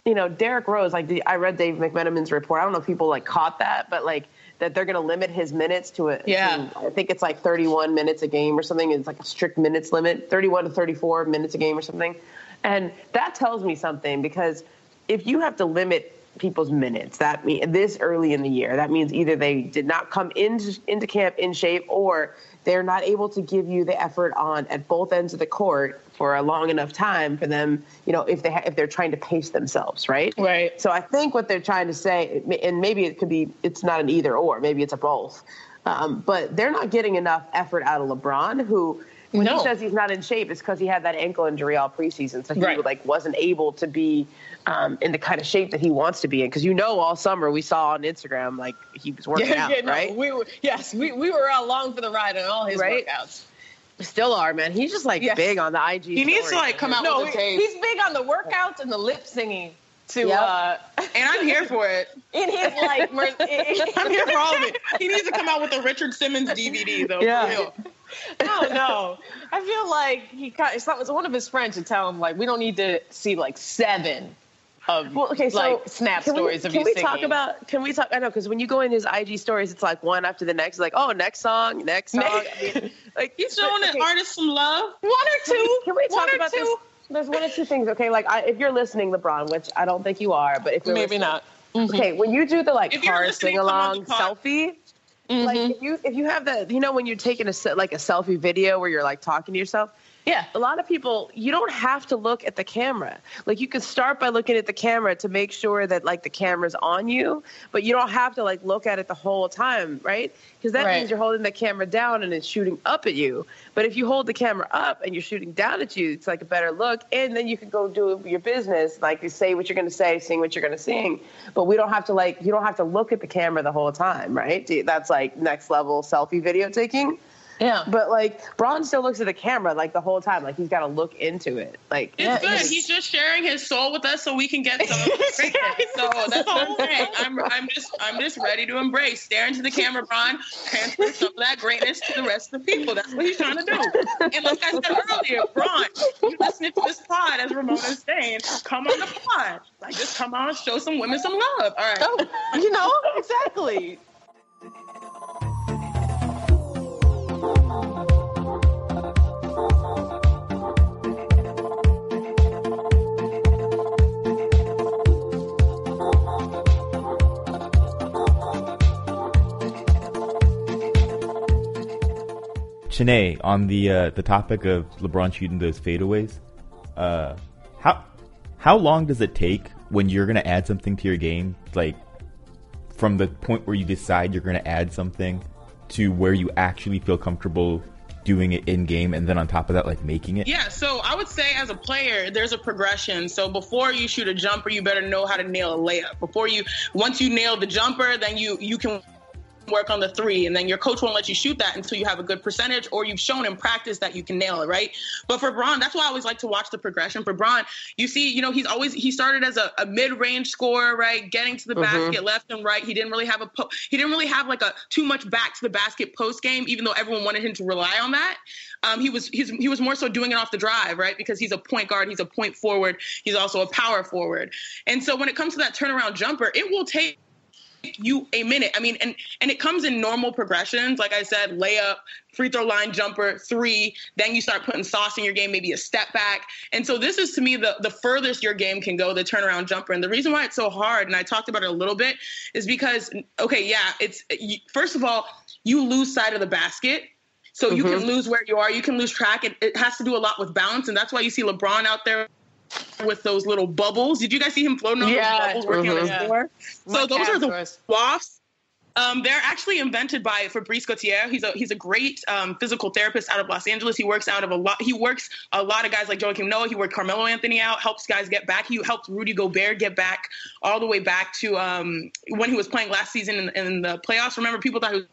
Derrick Rose, like, I read Dave McMenamin's report. I don't know if people, like, caught that, but, like, that they're going to limit his minutes to I think it's like 31 minutes a game or something. It's like a strict minutes limit, 31 to 34 minutes a game or something. And that tells me something, because if you have to limit people's minutes, that means this early in the year, that means either they did not come into camp in shape, or they're not able to give you the effort at both ends of the court for a long enough time for them, if they're trying to pace themselves, right? Right. So I think what they're trying to say, and maybe it's not an either or, maybe it's a both, but they're not getting enough effort out of LeBron, who, when he says he's not in shape, it's because he had that ankle injury all preseason, so he wasn't able to be in the kind of shape that he wants to be in. Because all summer we saw on Instagram, like, he was working out, right? We were along for the ride on all his workouts. Still are, man. He's just, like, big on the IG. He needs to, like, come out with the tape. He's big on the workouts and the lip singing. And I'm here for it. In his, like, I'm here for all of it. He needs to come out with a Richard Simmons DVD, though. Yeah. No. I feel like it's one of his friends to tell him, like, we don't need to see, like, 7 of snap stories of you singing. Can we talk? I know, because when you go in his IG stories, it's like one after the next. Like, oh, next song. I mean, like, he's showing an artist some love. One or two. Can we talk about this? There's one or two things. Okay, like, if you're listening, LeBron, which I don't think you are, but if you're maybe not. Okay, when you do the, like, car sing along selfie. Like, if you have that, when you're taking a selfie video where you're, like, talking to yourself. Yeah, a lot of people, you don't have to look at the camera. Like, you can start by looking at the camera to make sure that, like, the camera's on you, but you don't have to, like, look at it the whole time, right? Because that means you're holding the camera down and it's shooting up at you. But if you hold the camera up and you're shooting down at you, it's, like, a better look, and then you can go do your business, like, you say what you're going to say, sing what you're going to sing. But we don't have to, like, you don't have to look at the camera the whole time, right? That's, like, next level selfie video taking. Yeah. But, like, Braun still looks at the camera, like, the whole time. Like, he's got to look into it. Like, it's good. He's just sharing his soul with us so we can get some of the greatness. So that's what I'm saying. I'm just ready to embrace. Stare into the camera, Braun. Transfer some of that greatness to the rest of the people. That's what he's trying to do. And like I said earlier, Braun, you listening to this pod as Ramona's saying, come on the pod. Like, just come on, show some women some love. All right. Oh, exactly. Shanae, on the topic of LeBron shooting those fadeaways, how long does it take when you're going to add something to your game, like from the point where you decide you're going to add something to where you actually feel comfortable doing it in game, and then on top of that, like making it? Yeah, so I would say as a player, there's a progression. So before you shoot a jumper, you better know how to nail a layup. Once you nail the jumper, then you can work on the three, and then your coach won't let you shoot that until you have a good percentage or you've shown in practice that you can nail it, right? But for Bron, that's why I always like to watch the progression. For Bron, you see, he started as a mid-range scorer, right? Getting to the basket left and right. He didn't really have like a too much back to the basket post game, even though everyone wanted him to rely on that. He was more so doing it off the drive, right? Because he's a point guard, he's a point forward, he's also a power forward. And so when it comes to that turnaround jumper, it will take you a minute. I mean, and it comes in normal progressions. Like I said, layup, free throw line jumper, three, then you start putting sauce in your game, maybe a step back. And so this is, to me, the furthest your game can go, the turnaround jumper. And the reason why it's so hard, and I talked about it a little bit, is because, first of all, you lose sight of the basket. So you can lose where you are. You can lose track. It has to do a lot with balance. And that's why you see LeBron out there with those little bubbles. Did you guys see him floating on those bubbles working on his floor? So those are the wafts. They're actually invented by Fabrice Gauthier. He's a great physical therapist out of Los Angeles. He works a lot of guys like Joakim Noah. He worked Carmelo Anthony out, helps guys get back. He helped Rudy Gobert get back all the way back to when he was playing last season in the playoffs. Remember, people thought he was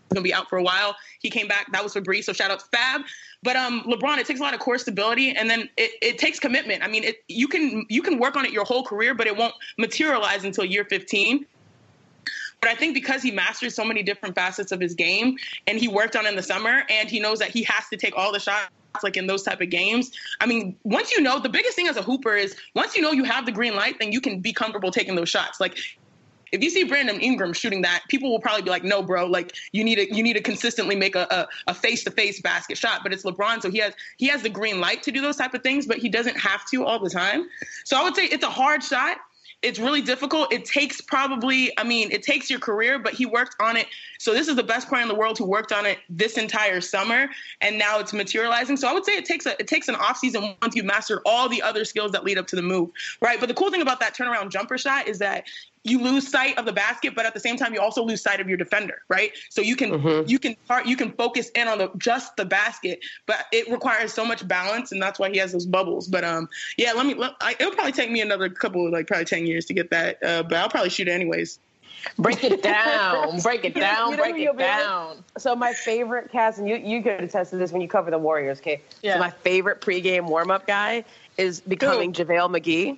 going to be out for a while. He came back. That was Fabrice, so shout out to Fab. But LeBron, it takes a lot of core stability, and then it takes commitment. I mean, you can work on it your whole career, but it won't materialize until year 15. But I think because he mastered so many different facets of his game, and he worked on it in the summer, and he knows that he has to take all the shots like in those type of games. I mean, once you know, the biggest thing as a hooper is once you know you have the green light, then you can be comfortable taking those shots. Like, if you see Brandon Ingram shooting that, people will probably be like, no, bro, like you need to consistently make a face-to-face basket shot. But it's LeBron, so he has the green light to do those type of things, but he doesn't have to all the time. So I would say it's a hard shot. It's really difficult. It takes it takes your career, but he worked on it. So this is the best player in the world who worked on it this entire summer, and now it's materializing. So I would say it takes an offseason once you've mastered all the other skills that lead up to the move, right? But the cool thing about that turnaround jumper shot is that you lose sight of the basket, but at the same time, you also lose sight of your defender, right? So you can focus in on just the basket, but it requires so much balance, and that's why he has those bubbles. But it'll probably take me another couple, like probably 10 years to get that, but I'll probably shoot it anyways. Break it down. Break it down. Break it down. So my favorite, Cass, and you could attest to this when you cover the Warriors, okay? Yeah. So my favorite pregame warm-up guy is becoming JaVale McGee.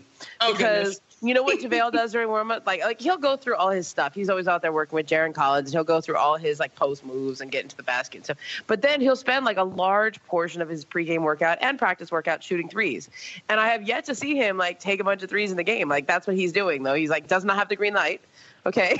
Because you know what JaVale does during warm-up? Like he'll go through all his stuff. He's always out there working with Jaron Collins, and he'll go through all his like post moves and get into the basket and stuff. But then he'll spend like a large portion of his pregame workout and practice workout shooting threes. And I have yet to see him like take a bunch of threes in the game. Like that's what he's doing though. He's like does not have the green light. Okay.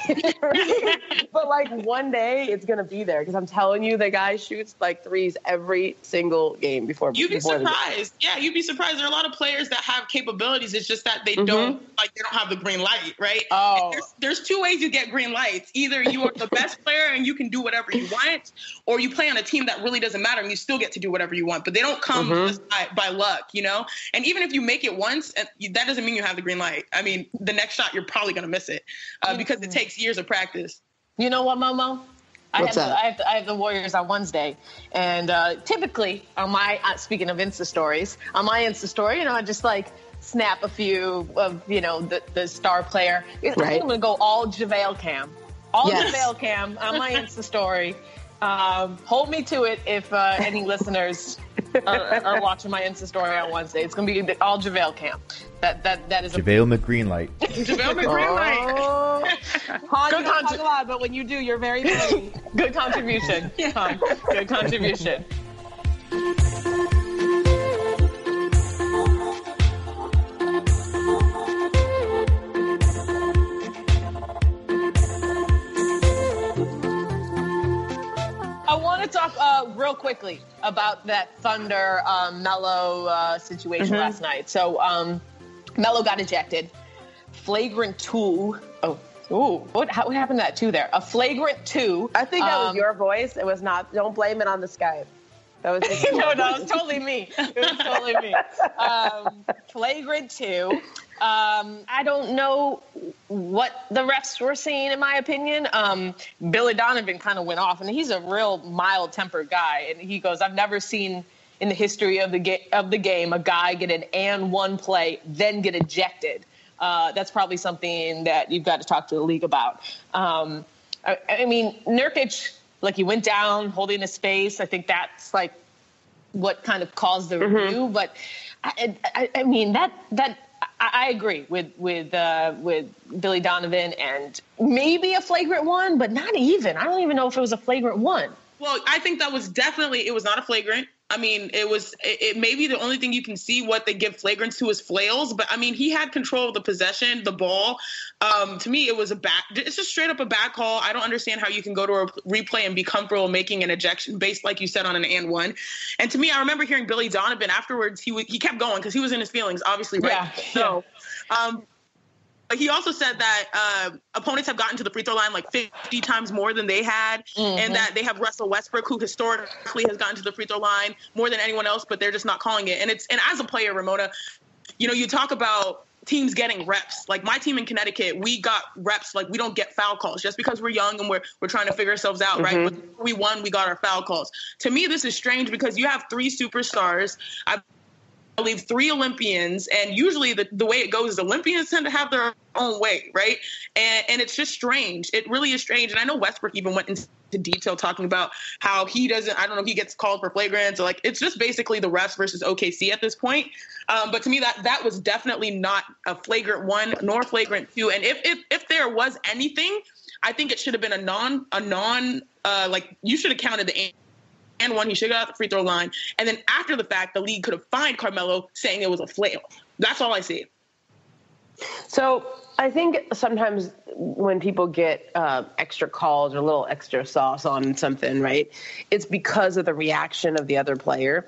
But like one day it's going to be there because I'm telling you, the guy shoots like threes every single game before. You'd be surprised. Yeah, you'd be surprised. There are a lot of players that have capabilities. It's just that they don't have the green light, right? Oh. There's two ways you get green lights. Either you are the best player and you can do whatever you want, or you play on a team that really doesn't matter and you still get to do whatever you want. But they don't come just by luck, you know? And even if you make it once, that doesn't mean you have the green light. I mean, the next shot, you're probably going to miss it because it takes years of practice. You know what, Momo? I have the Warriors on Wednesday, and typically on my speaking of Insta stories, on my Insta story, I just like snap a few of the star player. Right. I'm gonna go all JaVale cam, JaVale cam on my Insta story. Hold me to it if any listeners are watching my Insta story on Wednesday. It's gonna be all JaVale cam. That is JaVale McGreenlight. JaVale McGreenlight. Good talk a lot, but when you do, you're very funny. Good contribution. Good contribution. real quickly about that Thunder Melo situation last night. So Melo got ejected. Flagrant 2. What happened to that 2 there? A flagrant 2. I think that was your voice. It was not. Don't blame it on the Skype. That was no, it was totally me. It was totally me. Flagrant 2. I don't know what the refs were seeing, in my opinion. Billy Donovan kind of went off, and he's a real mild-tempered guy. And he goes, "I've never seen in the history of the game a guy get an and one play, then get ejected." That's probably something that you've got to talk to the league about. I mean, Nurkic, like, he went down holding his face. I think that's like what kind of caused the review. But I mean, I agree with Billy Donovan, and maybe a flagrant 1, but not even. I don't even know if it was a flagrant 1. Well, I think that was definitely, it was not a flagrant. I mean, it may be the only thing you can see what they give flagrants to is flails, but I mean, he had control of the possession, the ball. To me, it's just straight up a bad call. I don't understand how you can go to a replay and be comfortable making an ejection based, like you said, on an and one. And to me, I remember hearing Billy Donovan afterwards, he kept going because he was in his feelings, obviously, right? Yeah. So, he also said that opponents have gotten to the free throw line like 50 times more than they had, and that they have Russell Westbrook, who historically has gotten to the free throw line more than anyone else, but they're just not calling it. And as a player, Ramona, you know, you talk about teams getting reps. Like my team in Connecticut, we got reps. Like we don't get foul calls just because we're young and we're trying to figure ourselves out, right? But we won, we got our foul calls. To me, this is strange because you have 3 superstars. I believe 3 Olympians, and usually the way it goes is Olympians tend to have their own way, right? And it's just strange. It really is strange. And I know Westbrook even went into detail talking about how he doesn't, I don't know if he gets called for flagrants or like, it's just basically the refs versus OKC at this point. But to me, that was definitely not a flagrant 1 nor flagrant 2. And if there was anything, I think it should have been a non like you should have counted the and 1, he should have got out the free throw line. And then after the fact, the league could have fined Carmelo saying it was a flail. That's all I see. So I think sometimes when people get extra calls or a little extra sauce on something, right, it's because of the reaction of the other player.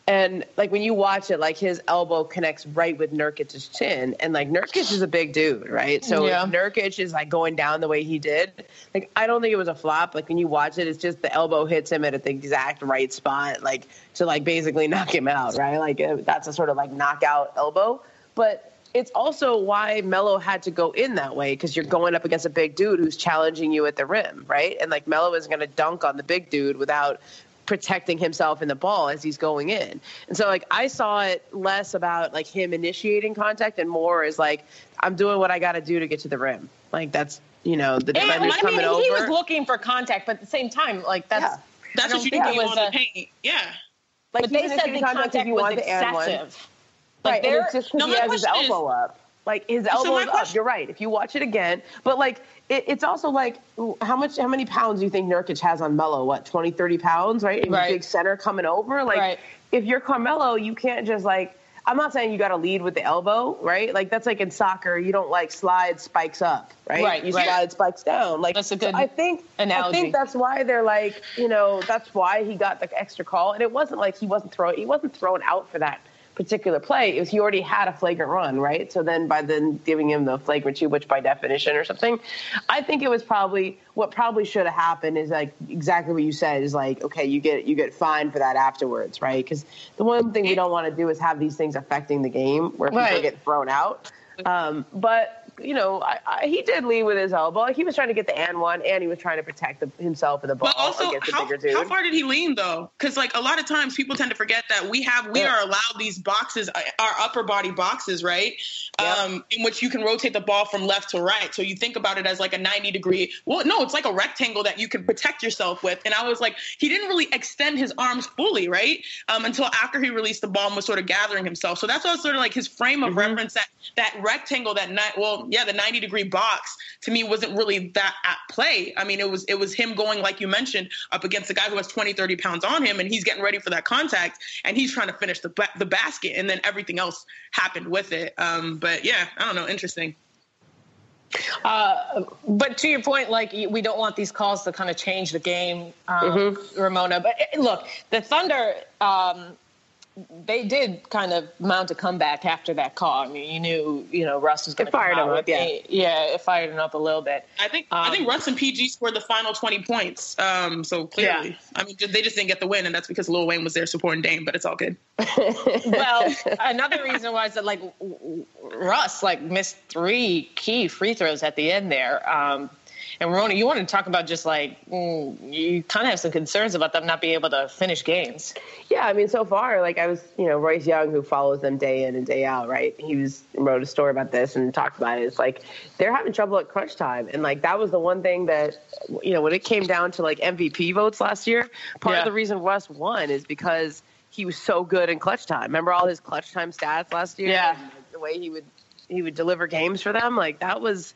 And, like, when you watch it, like, his elbow connects right with Nurkic's chin. And, like, Nurkic is a big dude, right? So if Nurkic is, like, going down the way he did, like, I don't think it was a flop. Like, when you watch it, it's just the elbow hits him at the exact right spot, like, to, like, basically knock him out, right? Like, that's a sort of, like, knockout elbow. But it's also why Melo had to go in that way, because you're going up against a big dude who's challenging you at the rim, right? And, like, Melo is going to dunk on the big dude without protecting himself in the ball as he's going in. And so, like, I saw it less about, like, him initiating contact and more as, like, I'm doing what I got to do to get to the rim. Like, that's, you know, the defender's coming over. He was looking for contact, but at the same time, like, that's what you do when you want to paint. Yeah. Like, but they said the contact was excessive. Like, and it's just because he has his elbow up. Like, his elbow is up. You're right. If you watch it again. But, like, it's also, like, how many pounds do you think Nurkic has on Melo? What, 20, 30 pounds, right? And big center coming over. Like, if you're Carmelo, you can't just, like, I'm not saying you got to lead with the elbow, right? Like, that's like in soccer. You don't, like, slide spikes up, right? You slide spikes down. Like, that's a good analogy. I think that's why they're like, you know, that's why he got the extra call. And it wasn't like he wasn't thrown out for that particular play. It was he already had a flagrant run, right? So then by then giving him the flagrant 2, which by definition or something, I think it was probably what probably should have happened is like exactly what you said is like, okay, you get fined for that afterwards, right? Because the one thing we don't want to do is have these things affecting the game where people get thrown out. But you know, he did lead with his elbow. He was trying to get the and one, and he was trying to protect himself and the ball against the bigger dude. How far did he lean, though? Because, like, a lot of times people tend to forget that we are allowed these boxes, our upper body boxes, right? In which you can rotate the ball from left to right. So you think about it as like a 90-degree. Well, no, it's like a rectangle that you can protect yourself with. And I was like, he didn't really extend his arms fully, right? Until after he released the ball and was sort of gathering himself. So that's why sort of like his frame of reference, that rectangle, the 90-degree box to me wasn't really that at play. I mean, it was him going, like you mentioned, up against a guy who has 20, 30 pounds on him, and he's getting ready for that contact, and he's trying to finish the basket, and then everything else happened with it. But yeah, I don't know, interesting. But to your point, like, we don't want these calls to kind of change the game, Ramona. But look, the Thunder, they did kind of mount a comeback after that call. I mean, you knew, Russ was going to fire him up. It fired him up a little bit. I think Russ and PG scored the final 20 points. So clearly, I mean, they just didn't get the win, and that's because Lil Wayne was there supporting Dame. But it's all good. Well, another reason was that Russ missed 3 key free throws at the end there. And Ramona, you wanted to talk about just you kind of have some concerns about them not being able to finish games. Yeah, I mean, so far, I was, Royce Young, who follows them day in and day out, right? He wrote a story about this and talked about it. It's they're having trouble at crunch time. And that was the one thing that, when it came down to MVP votes last year, part of the reason Russ won is because he was so good in clutch time. Remember all his clutch time stats last year? Yeah. And the way he would deliver games for them, that was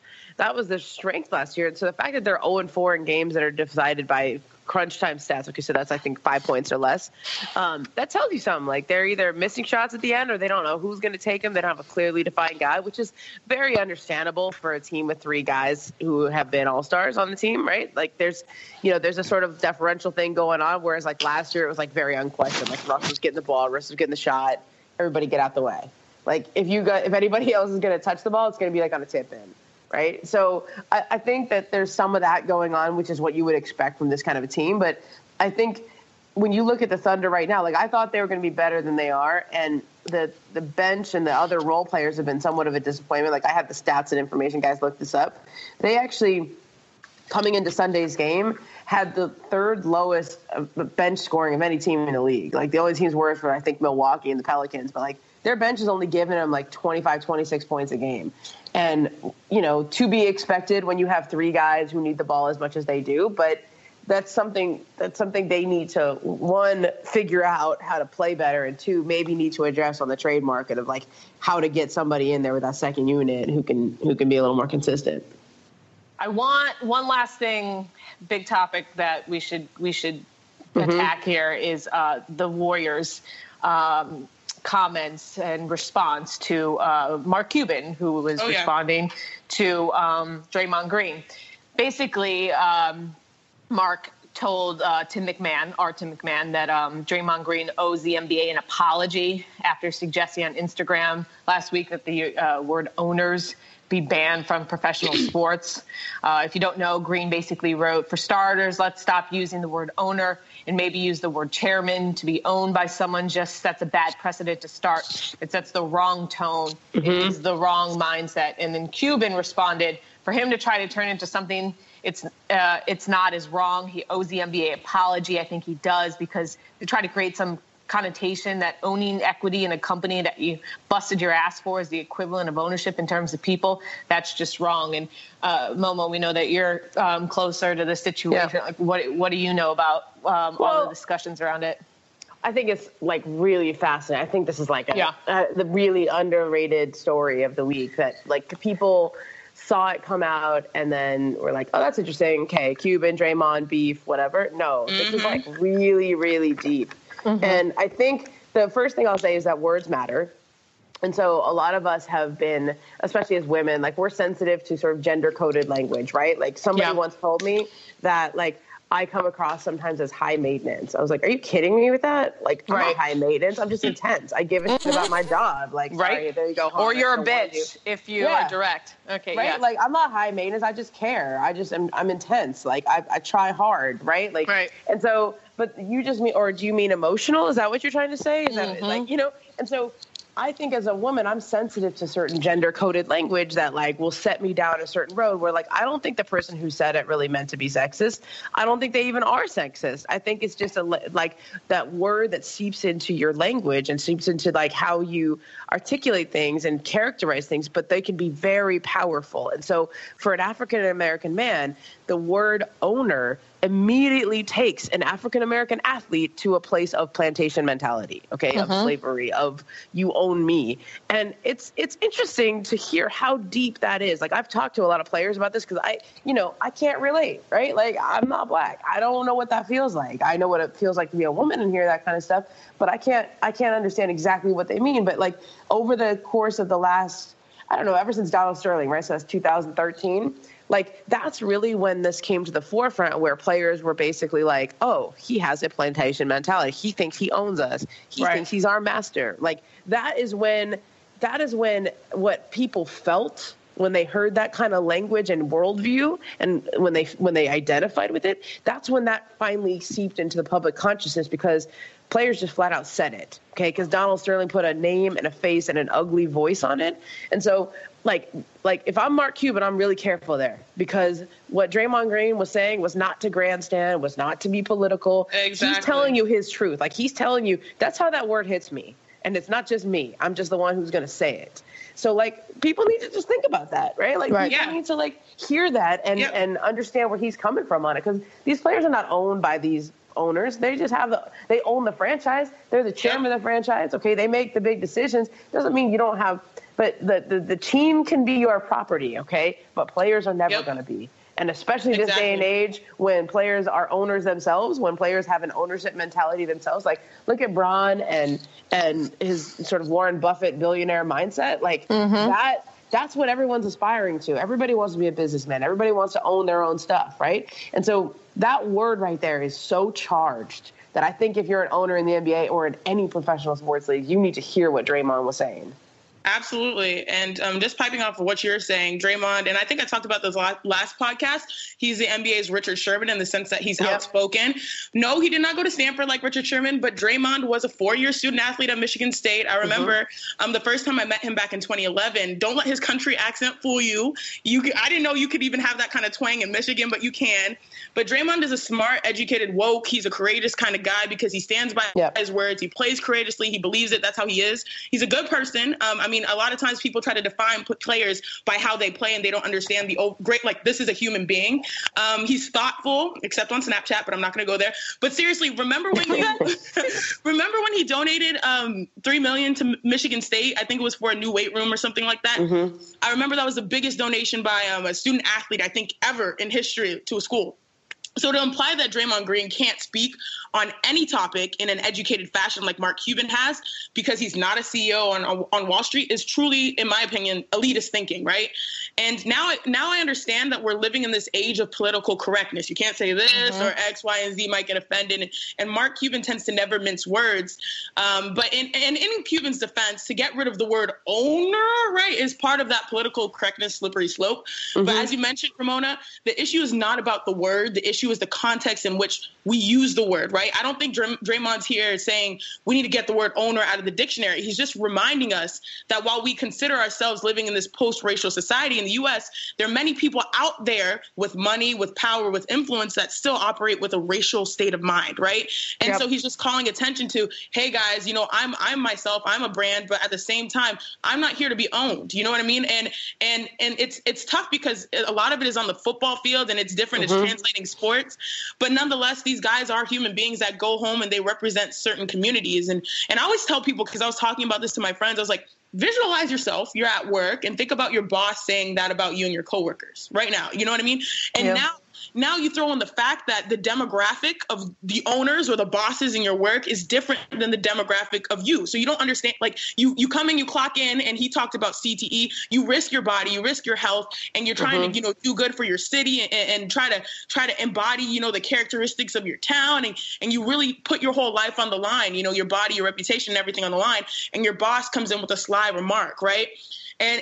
their strength last year. And so the fact that they're 0-4 in games that are decided by crunch time stats, okay, so that's, I think, 5 points or less, that tells you something. They're either missing shots at the end or they don't know who's going to take them. They don't have a clearly defined guy, which is very understandable for a team with 3 guys who have been all-stars on the team, right? There's a sort of deferential thing going on, whereas last year it was very unquestioned. Russ was getting the ball, Russ was getting the shot, everybody get out the way. If anybody else is going to touch the ball, it's going to be on a tip in. Right. So I think that there's some of that going on, which is what you would expect from this kind of a team. But I think when you look at the Thunder right now, I thought they were going to be better than they are. And the bench and the other role players have been somewhat of a disappointment. I have the stats and information. Guys, look this up. They actually, coming into Sunday's game, had the 3rd lowest bench scoring of any team in the league. The only teams worse were, I think, Milwaukee and the Pelicans. But their bench is only giving them 25, 26 points a game. And, to be expected when you have 3 guys who need the ball as much as they do. But that's something they need to, 1, figure out how to play better, and 2, maybe need to address on the trade market of how to get somebody in there with that second unit who can be a little more consistent. I want one last thing, big topic that we should attack here is the Warriors. Comments and response to Mark Cuban, who was responding to Draymond Green. Basically, Mark told Tim McMahon, that Draymond Green owes the NBA an apology after suggesting on Instagram last week that the word owners be banned from professional sports. If you don't know, Green basically wrote, "For starters, let's stop using the word owner and maybe use the word chairman. To be owned by someone just sets a bad precedent to start. It sets the wrong tone. It is the wrong mindset." And then Cuban responded, for him to try to turn into something it's not as wrong. He owes the NBA apology. I think he does, because to try to create some connotation that owning equity in a company that you busted your ass for is the equivalent of ownership in terms of people, that's just wrong. And Momo, we know that you're closer to the situation. Yeah. What do you know about all the discussions around it? I think it's really fascinating. I think this is the really underrated story of the week, that people saw it come out and then we're oh, that's interesting. Okay, Cuban, Draymond, beef, whatever. No, this is really, really deep. And I think the first thing I'll say is that words matter. And so a lot of us have been, especially as women, we're sensitive to sort of gender-coded language, right? Somebody once told me that, I come across sometimes as high maintenance. I was like, are you kidding me with that? I'm not high maintenance. I'm just intense. I give a shit about my job. Sorry, there you go. Or you're a bitch if you are direct. Okay, right? Yeah. I'm not high maintenance. I just care. I'm intense. I try hard, right? Right. And so, but you just mean, or do you mean emotional? Is that what you're trying to say? Is that and so I think as a woman, I'm sensitive to certain gender-coded language that will set me down a certain road where I don't think the person who said it really meant to be sexist. I don't think they even are sexist. I think it's just that word that seeps into your language and seeps into how you articulate things and characterize things, but they can be very powerful. And so for an African-American man, the word owner immediately takes an African-American athlete to a place of plantation mentality, of slavery, of you own me. And it's interesting to hear how deep that is. I've talked to a lot of players about this because I can't relate, right? I'm not black. I don't know what that feels like. I know what it feels like to be a woman and hear that kind of stuff, but I can't understand exactly what they mean. But over the course of the last, I don't know, ever since Donald Sterling, right? So that's 2013. Like, that's really when this came to the forefront, where players were basically like, oh, he has a plantation mentality. He thinks he owns us. He thinks he's our master. Like, that is when what people felt when they heard that kind of language and worldview, and when they identified with it, that's when that finally seeped into the public consciousness, because players just flat out said it, okay? Because Donald Sterling put a name and a face and an ugly voice on it. And so, like if I'm Mark Cuban, I'm really careful there, because what Draymond Green was saying was not to grandstand, was not to be political. Exactly. He's telling you his truth. Like, he's telling you, that's how that word hits me. And it's not just me. I'm just the one who's going to say it. So, like, people need to just think about that, right? Like, people need to, like, hear that and understand where he's coming from on it. Because these players are not owned by these owners. They just they own the franchise. They're the chairman of the franchise. Okay, they make the big decisions. Doesn't mean you don't have, but the team can be your property, okay? But players are never going to be. And especially this day and age, when players are owners themselves, when players have an ownership mentality themselves, like, look at Bron and his sort of Warren Buffett billionaire mindset. Like, that's what everyone's aspiring to. Everybody wants to be a businessman. Everybody wants to own their own stuff, right? And so that word right there is so charged that I think if you're an owner in the NBA or in any professional sports league, you need to hear what Draymond was saying. Absolutely. And just piping off of what you're saying, Draymond, and I think I talked about this last podcast, he's the NBA's Richard Sherman in the sense that he's outspoken. No, he did not go to Stanford like Richard Sherman, but Draymond was a 4-year student athlete at Michigan State. I remember the first time I met him back in 2011. Don't let his country accent fool you. I didn't know you could even have that kind of twang in Michigan, but you can. But Draymond is a smart, educated, woke. He's a courageous kind of guy because he stands by his words. He plays courageously. He believes it. That's how he is. He's a good person. I mean, a lot of times people try to define players by how they play, and they don't understand like, this is a human being. He's thoughtful, except on Snapchat, but I'm not going to go there. But seriously, remember when he donated $3 million to Michigan State? I think it was for a new weight room or something like that. I remember that was the biggest donation by a student athlete, I think, ever in history to a school. So to imply that Draymond Green can't speak on any topic in an educated fashion like Mark Cuban has, because he's not a CEO on Wall Street, is truly, in my opinion, elitist thinking, right? And now I understand that we're living in this age of political correctness. You can't say this or X, Y, and Z might get offended. And Mark Cuban tends to never mince words. But in Cuban's defense, to get rid of the word owner, right, is part of that political correctness slippery slope. But as you mentioned, Ramona, the issue is not about the word. The issue is the context in which we use the word, right? I don't think Draymond's here saying we need to get the word owner out of the dictionary. He's just reminding us that while we consider ourselves living in this post-racial society in the U.S., there are many people out there with money, with power, with influence that still operate with a racial state of mind, right? And so he's just calling attention to, hey guys, I'm myself, I'm a brand, but at the same time, I'm not here to be owned. You know what I mean? And it's tough because a lot of it is on the football field and it's different. It's translating sports. But nonetheless, these guys are human beings that go home and they represent certain communities. And I always tell people, because I was talking about this to my friends, I was like, visualize yourself, you're at work, and think about your boss saying that about you and your coworkers right now. You know what I mean? And now you throw in the fact that the demographic of the owners or the bosses in your work is different than the demographic of you. So you don't understand, like you come in, you clock in, and he talked about CTE. You risk your body, you risk your health, and you're trying to, do good for your city and try to embody, the characteristics of your town. And you really put your whole life on the line, your body, your reputation, and everything on the line. And your boss comes in with a sly remark, right? And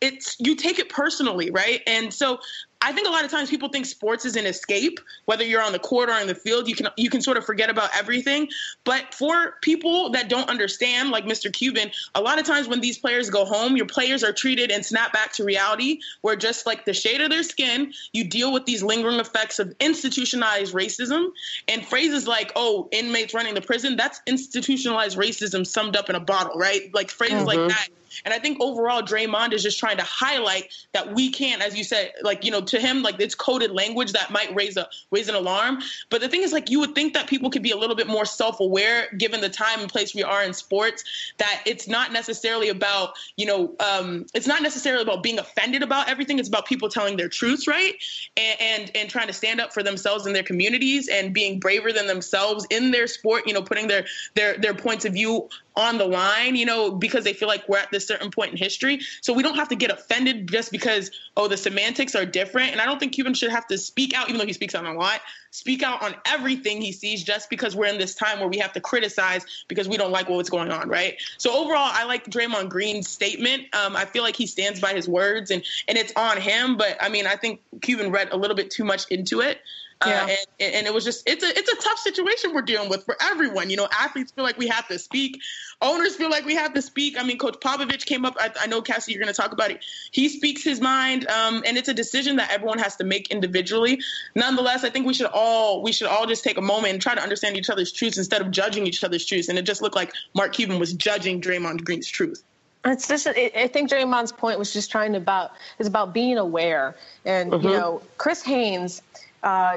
it's you take it personally, right? And so I think a lot of times people think sports is an escape, whether you're on the court or in the field, you can sort of forget about everything. But for people that don't understand, like Mr. Cuban, a lot of times when these players go home, your players are treated and snap back to reality, where just like the shade of their skin, you deal with these lingering effects of institutionalized racism. And phrases like, oh, inmates running the prison, that's institutionalized racism summed up in a bottle, right? Like phrases like that. And I think overall, Draymond is just trying to highlight that we can't, as you said, to him, like it's coded language that might raise an alarm. But the thing is, like, you would think that people could be a little bit more self-aware, given the time and place we are in sports, that it's not necessarily about, it's not necessarily about being offended about everything. It's about people telling their truths, right? And trying to stand up for themselves and their communities and being braver than themselves in their sport, putting their points of view on the line, because they feel like we're at this certain point in history. So we don't have to get offended just because, the semantics are different. And I don't think Cuban should have to speak out, even though he speaks out a lot, speak out on everything he sees just because we're in this time where we have to criticize because we don't like what's going on, right? So overall, I like Draymond Green's statement. I feel like he stands by his words and it's on him. But, I think Cuban read a little bit too much into it. And it was just, it's a tough situation we're dealing with for everyone. Athletes feel like we have to speak. Owners feel like we have to speak. Coach Popovich came up. I know, Cassie, you're going to talk about it. He speaks his mind. And it's a decision that everyone has to make individually. Nonetheless, I think we should all just take a moment and try to understand each other's truths instead of judging each other's truths. And it just looked like Mark Cuban was judging Draymond Green's truth. It's just, I think Draymond's point was just about being aware. And, Chris Haynes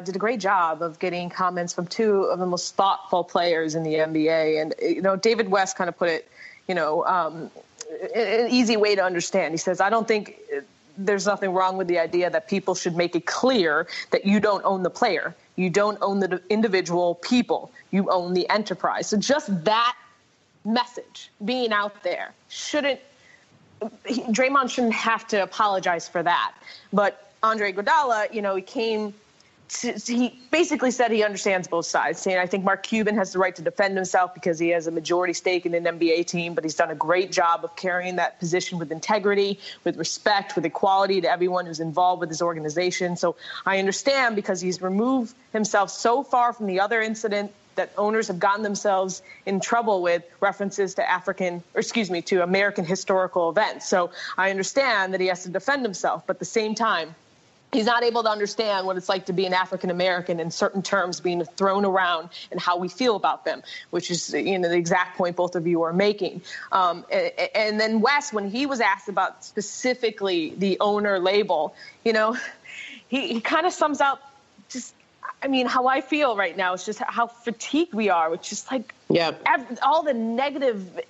did a great job of getting comments from two of the most thoughtful players in the NBA. And, David West kind of put it, an easy way to understand. He says, I don't think there's nothing wrong with the idea that people should make it clear that you don't own the player. You don't own the individual people. You own the enterprise. So just that message being out there Draymond shouldn't have to apologize for that. But Andre Iguodala, he basically said he understands both sides, saying, I think Mark Cuban has the right to defend himself because he has a majority stake in an NBA team, but he's done a great job of carrying that position with integrity, with respect, with equality to everyone who's involved with his organization. So I understand because he's removed himself so far from the other incident that owners have gotten themselves in trouble with references to American historical events. So I understand that he has to defend himself, but at the same time, he's not able to understand what it's like to be an African-American in certain terms being thrown around and how we feel about them, which is, the exact point both of you are making. And then Wes, when he was asked about specifically the owner label, he kind of sums up just, how I feel right now is just how fatigued we are, which is like all the negative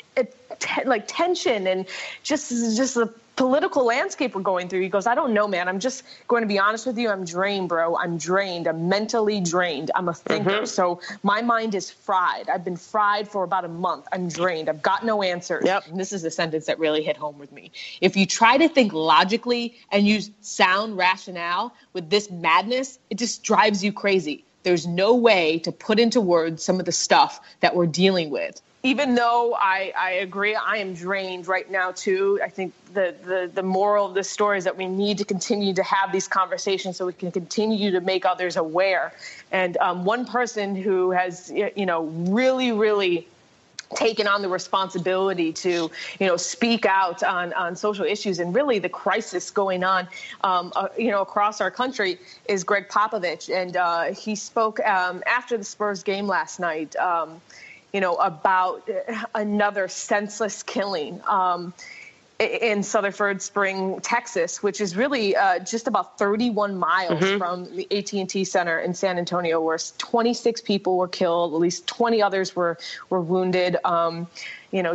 tension and just the political landscape we're going through. He goes, I don't know, man. I'm just going to be honest with you. I'm drained, bro. I'm drained. I'm mentally drained. I'm a thinker. So my mind is fried. I've been fried for about a month. I'm drained. I've got no answers. Yep. And this is the sentence that really hit home with me. If you try to think logically and use sound rationale with this madness, it just drives you crazy. There's no way to put into words some of the stuff that we're dealing with. Even though I agree, I am drained right now, too. I think the moral of this story is that we need to continue to have these conversations so we can continue to make others aware. And one person who has, really, really taken on the responsibility to, speak out on social issues and really the crisis going on, across our country is Greg Popovich. And he spoke after the Spurs game last night, about another senseless killing in Sutherford Spring, Texas, which is really just about 31 miles from the AT&T Center in San Antonio, where 26 people were killed, at least 20 others were wounded,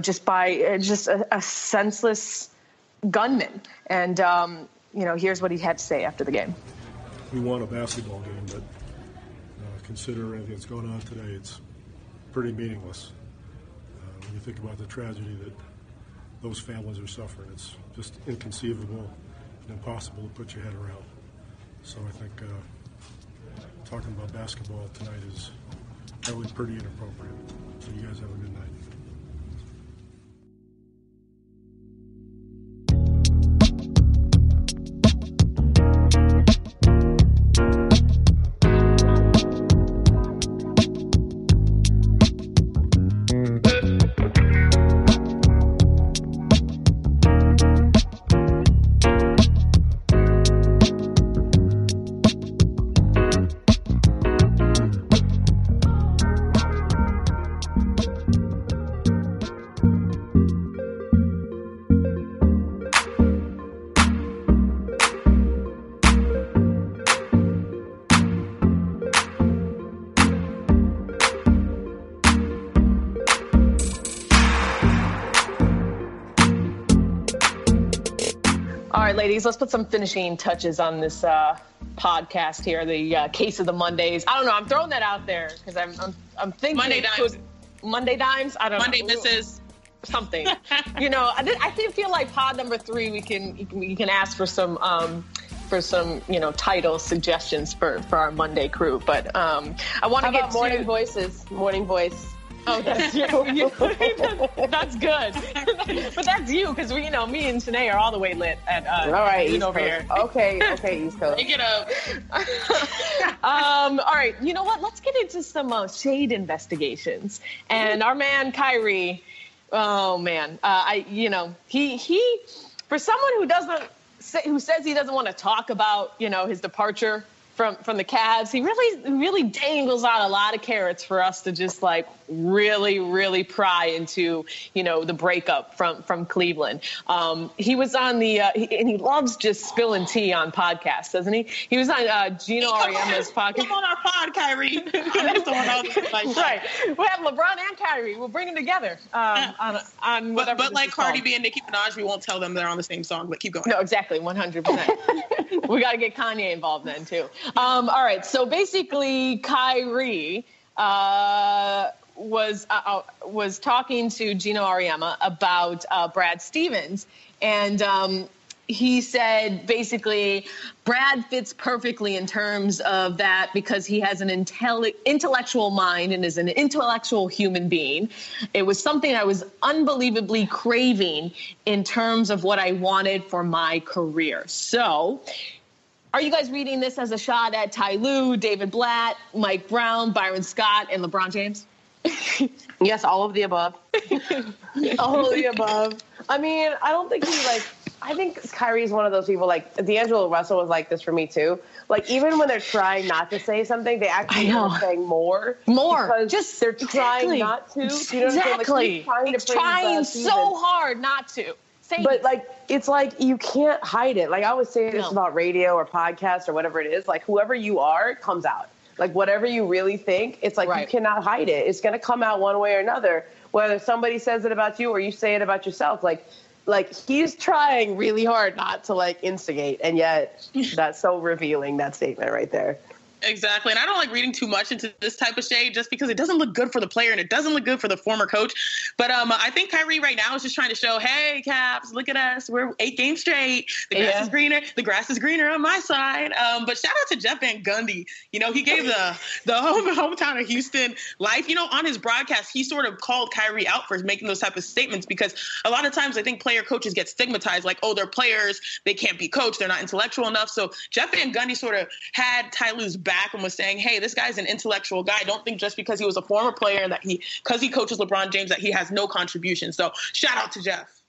just by a senseless gunman. And, here's what he had to say after the game. We won a basketball game, but consider everything that's going on today, it's pretty meaningless. When you think about the tragedy that those families are suffering, it's just inconceivable and impossible to put your head around. So I think talking about basketball tonight is probably pretty inappropriate. So you guys have a good night. Ladies, let's put some finishing touches on this podcast here. The case of the Mondays. I don't know. I'm throwing that out there because I'm thinking Monday Dimes. Monday Dimes. I don't know. Monday Misses. something. I feel like pod number 3 we can ask for some title suggestions for our Monday crew. But I want to get morning voices. Morning voice. Oh, that's you. That's good. But that's you, because me and Shanae are all the way lit at all right, East over Coast. here. Okay, East Coast. Pick it up. All right, you know what? Let's get into some shade investigations. And our man Kyrie, oh man, he for someone who says he doesn't want to talk about his departure from the Cavs, he really dangles out a lot of carrots for us to just really, really pry into, the breakup from Cleveland. He was on and he loves just spilling tea on podcasts, doesn't he? He was on Gino Ariema's podcast. Come on our pod, Kyrie. Right. We have LeBron and Kyrie. We'll bring them together on whatever. But like Cardi called. B and Nicki Minaj, we won't tell them they're on the same song. But keep going. No, exactly, 100%. We got to get Kanye involved then too. All right, so basically, Kyrie was talking to Gino Ariema about Brad Stevens, and he said basically Brad fits perfectly in terms of that because he has an intellectual mind and is an intellectual human being. It was something I was unbelievably craving in terms of what I wanted for my career. So, are you guys reading this as a shot at Ty Lue, David Blatt, Mike Brown, Byron Scott, and LeBron James? Yes, all of the above. All of the above. I mean, I don't think I think Kyrie's one of those people, D'Angelo Russell was like this for me too. Even when they're trying not to say something, they actually end up saying more. More. Just they're trying not to. You know exactly. What I'm saying? He's trying so hard not to. But it's you can't hide it. I always say this about radio or podcast or whatever it is. Whoever you are comes out. Whatever you really think, it's right. You cannot hide it. It's going to come out one way or another, whether somebody says it about you or you say it about yourself. He's trying really hard not to instigate, and yet that's so revealing, that statement right there. Exactly. And I don't like reading too much into this type of shade just because it doesn't look good for the player and it doesn't look good for the former coach. But I think Kyrie right now is just trying to show, hey, Caps, look at us. We're 8 games straight. The grass is greener. The grass is greener on my side. But shout out to Jeff Van Gundy. He gave the hometown of Houston life. On his broadcast, he sort of called Kyrie out for making those type of statements because a lot of times I think player coaches get stigmatized they're players. They can't be coached. They're not intellectual enough. So Jeff Van Gundy sort of had Ty Lue's back and was saying, hey, this guy's an intellectual guy. Don't think just because he was a former player and that because he coaches LeBron James that he has no contribution. So shout out to Jeff.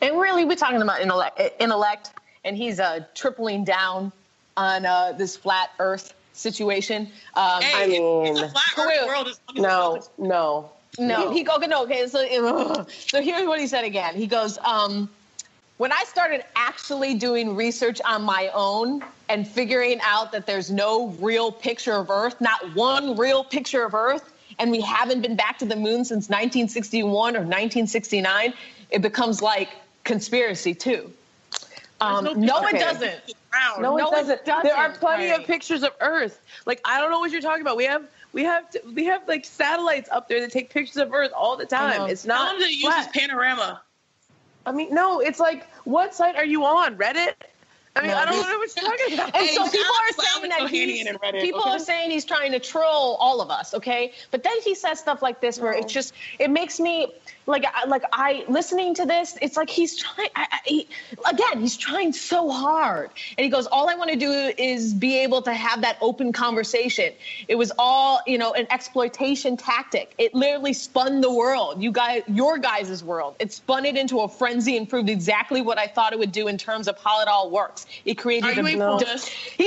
And really, we're talking about intellect, and he's tripling down on this flat Earth situation. I mean, the flat Earth world is no. Okay. So here's what he said again. He goes, when I started actually doing research on my own and figuring out that there's no real picture of Earth, not one real picture of Earth, and we haven't been back to the moon since 1961 or 1969, it becomes like conspiracy too. No, it doesn't. No, it doesn't. There are plenty of pictures of Earth. I don't know what you're talking about. We have satellites up there that take pictures of Earth all the time. It's not. Tell them to use panorama. I mean, no, it's what site are you on? Reddit? I mean, I don't know what you're talking about. And so people are saying he's trying to troll all of us, okay? But then he says stuff like this where it makes me listening to this, it's like he's trying, he's trying so hard. And he goes, all I want to do is be able to have that open conversation. It was all, an exploitation tactic. It literally spun the world, your guys' world. It spun it into a frenzy and proved exactly what I thought it would do in terms of how it all works. It created he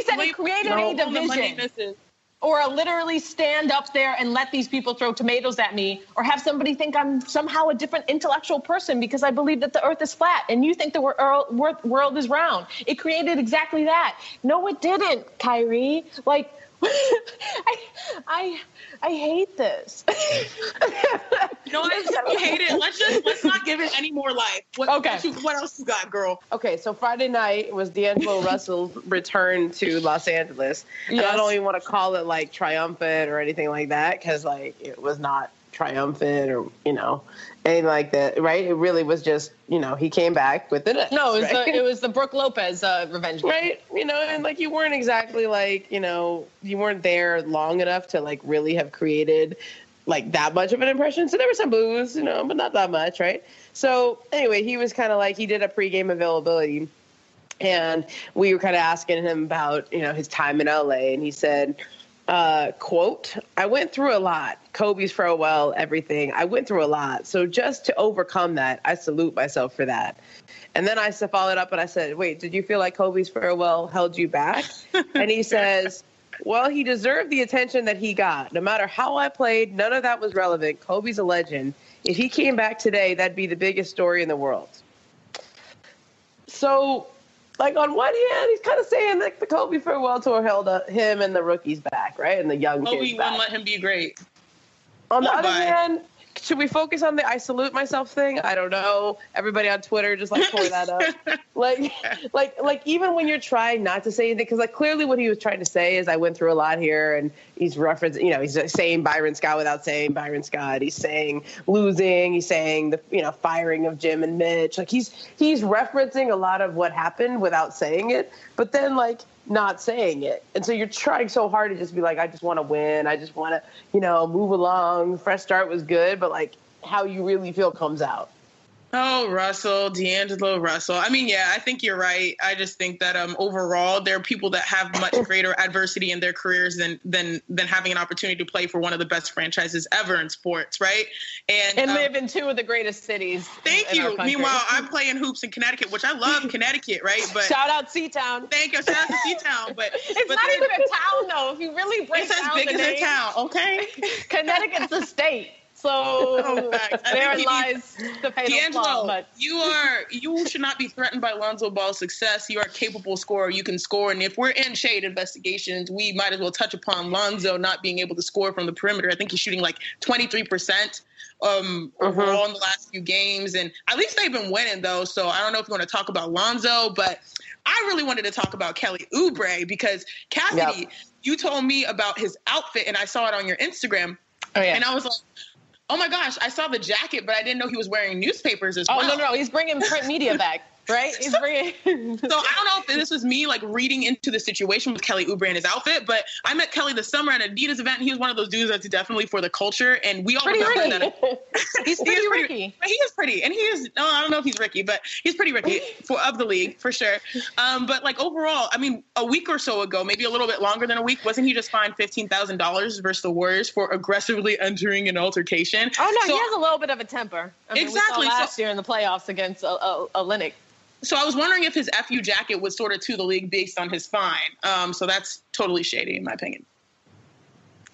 said it created a division. Or literally stand up there and let these people throw tomatoes at me, or have somebody think I'm somehow a different intellectual person because I believe that the Earth is flat and you think the world is round. It created exactly that. No, it didn't, Kyrie. I hate this. No, I hate it. Let's not give it any more life. What else you got, girl? Okay, so Friday night was D'Angelo Russell's return to Los Angeles. Yes. And I don't even want to call it triumphant or anything like that because it was not triumphant or, anything like that, right? It really was just, he came back with it. No, it was the Brooke Lopez revenge game. Right? And like you weren't exactly like, you weren't there long enough to like really have created like that much of an impression. So there were some boos, but not that much, right? So anyway, he was kind of like, he did a pregame availability, and we were kind of asking him about, his time in LA, and he said, quote, "I went through a lot. Kobe's farewell, everything. I went through a lot. So just to overcome that, I salute myself for that." And then I followed up and I said, "Wait, did you feel like Kobe's farewell held you back?" And he says, "Well, he deserved the attention that he got. No matter how I played, none of that was relevant. Kobe's a legend. If he came back today, that'd be the biggest story in the world." So, like, on one hand, he's kind of saying that the Kobe farewell tour held him and the rookies back, right? And the young kids back. Kobe wouldn't let him be great. On the other hand, should we focus on the "I salute myself" thing? I don't know. Everybody on Twitter just like tore that up. like even when you're trying not to say anything, because like clearly what he was trying to say is I went through a lot here, and he's referencing, he's saying Byron Scott without saying Byron Scott. He's saying losing. He's saying the firing of Jim and Mitch. Like he's referencing a lot of what happened without saying it, but then like not saying it. And so you're trying so hard to just be like, I just want to win. I just want to, move along. Fresh start was good, but like how you really feel comes out. Oh, D'Angelo Russell. I mean, yeah, I think you're right. I just think that overall, there are people that have much greater adversity in their careers than having an opportunity to play for one of the best franchises ever in sports, right? And live in two of the greatest cities. Thank you. Meanwhile, I'm playing hoops in Connecticut, which I love Connecticut, right? But shout out Seatown. Thank you. Shout out to Seatown. But it's not even a town, though. If you really break down the name, it's as big as a town. Okay. Connecticut's a state. So there lies the fatal D'Angelo, flaw. You should not be threatened by Lonzo Ball's success. You are a capable scorer. You can score. And if we're in shade investigations, we might as well touch upon Lonzo not being able to score from the perimeter. I think he's shooting like 23% overall in the last few games. And at least they've been winning, though. So I don't know if you want to talk about Lonzo, but I really wanted to talk about Kelly Oubre because, Cassidy, you told me about his outfit, and I saw it on your Instagram. Oh, yeah. And I was like, oh my gosh, I saw the jacket, but I didn't know he was wearing newspapers as well. Oh, no, he's bringing print media back, right? He's bringing. So I don't know if this was me like reading into the situation with Kelly Oubre and his outfit, but I met Kelly this summer at an Adidas event, and he was one of those dudes that's definitely for the culture, and we all remember that. He's pretty Ricky. He is pretty, and he is. No, I don't know if he's Ricky, but he's pretty Ricky of the league for sure. But like overall, I mean, a week or so ago, maybe a little bit longer than a week, wasn't he just fined $15,000 versus the Warriors for aggressively entering an altercation? Oh no, he has a little bit of a temper. I mean, exactly. We saw last year in the playoffs against Olynyk. So I was wondering if his FU jacket was sort of to the league based on his fine. So that's totally shady in my opinion.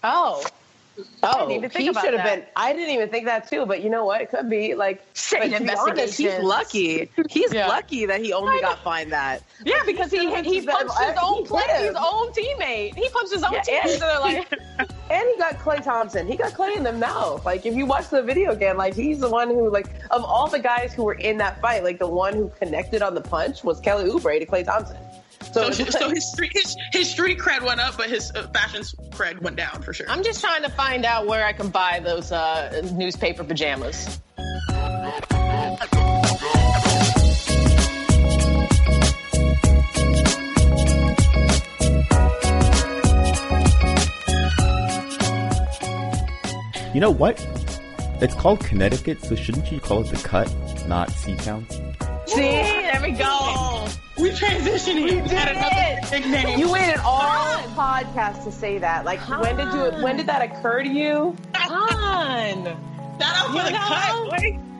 Oh, he should have been. I didn't even think that too, but you know what? It could be like shady investigation. He's lucky. He's lucky that he only got fined that. Yeah, because he punched his own his own teammate. He punched his own teammate. So they're like, and he got Klay Thompson. He got Klay in the mouth. Like if you watch the video again, like he's the one who, like, of all the guys who were in that fight, like the one who connected on the punch was Kelly Oubre to Klay Thompson. So his street cred went up, but his fashion cred went down for sure. I'm just trying to find out where I can buy those newspaper pajamas. You know what? It's called Connecticut, so shouldn't you call it the Cut, not Seatown? See, there we go. We transitioned. We had another big name. You waited all podcast to say that. Like, when did that occur to you? Come on. Shout out for the Cut.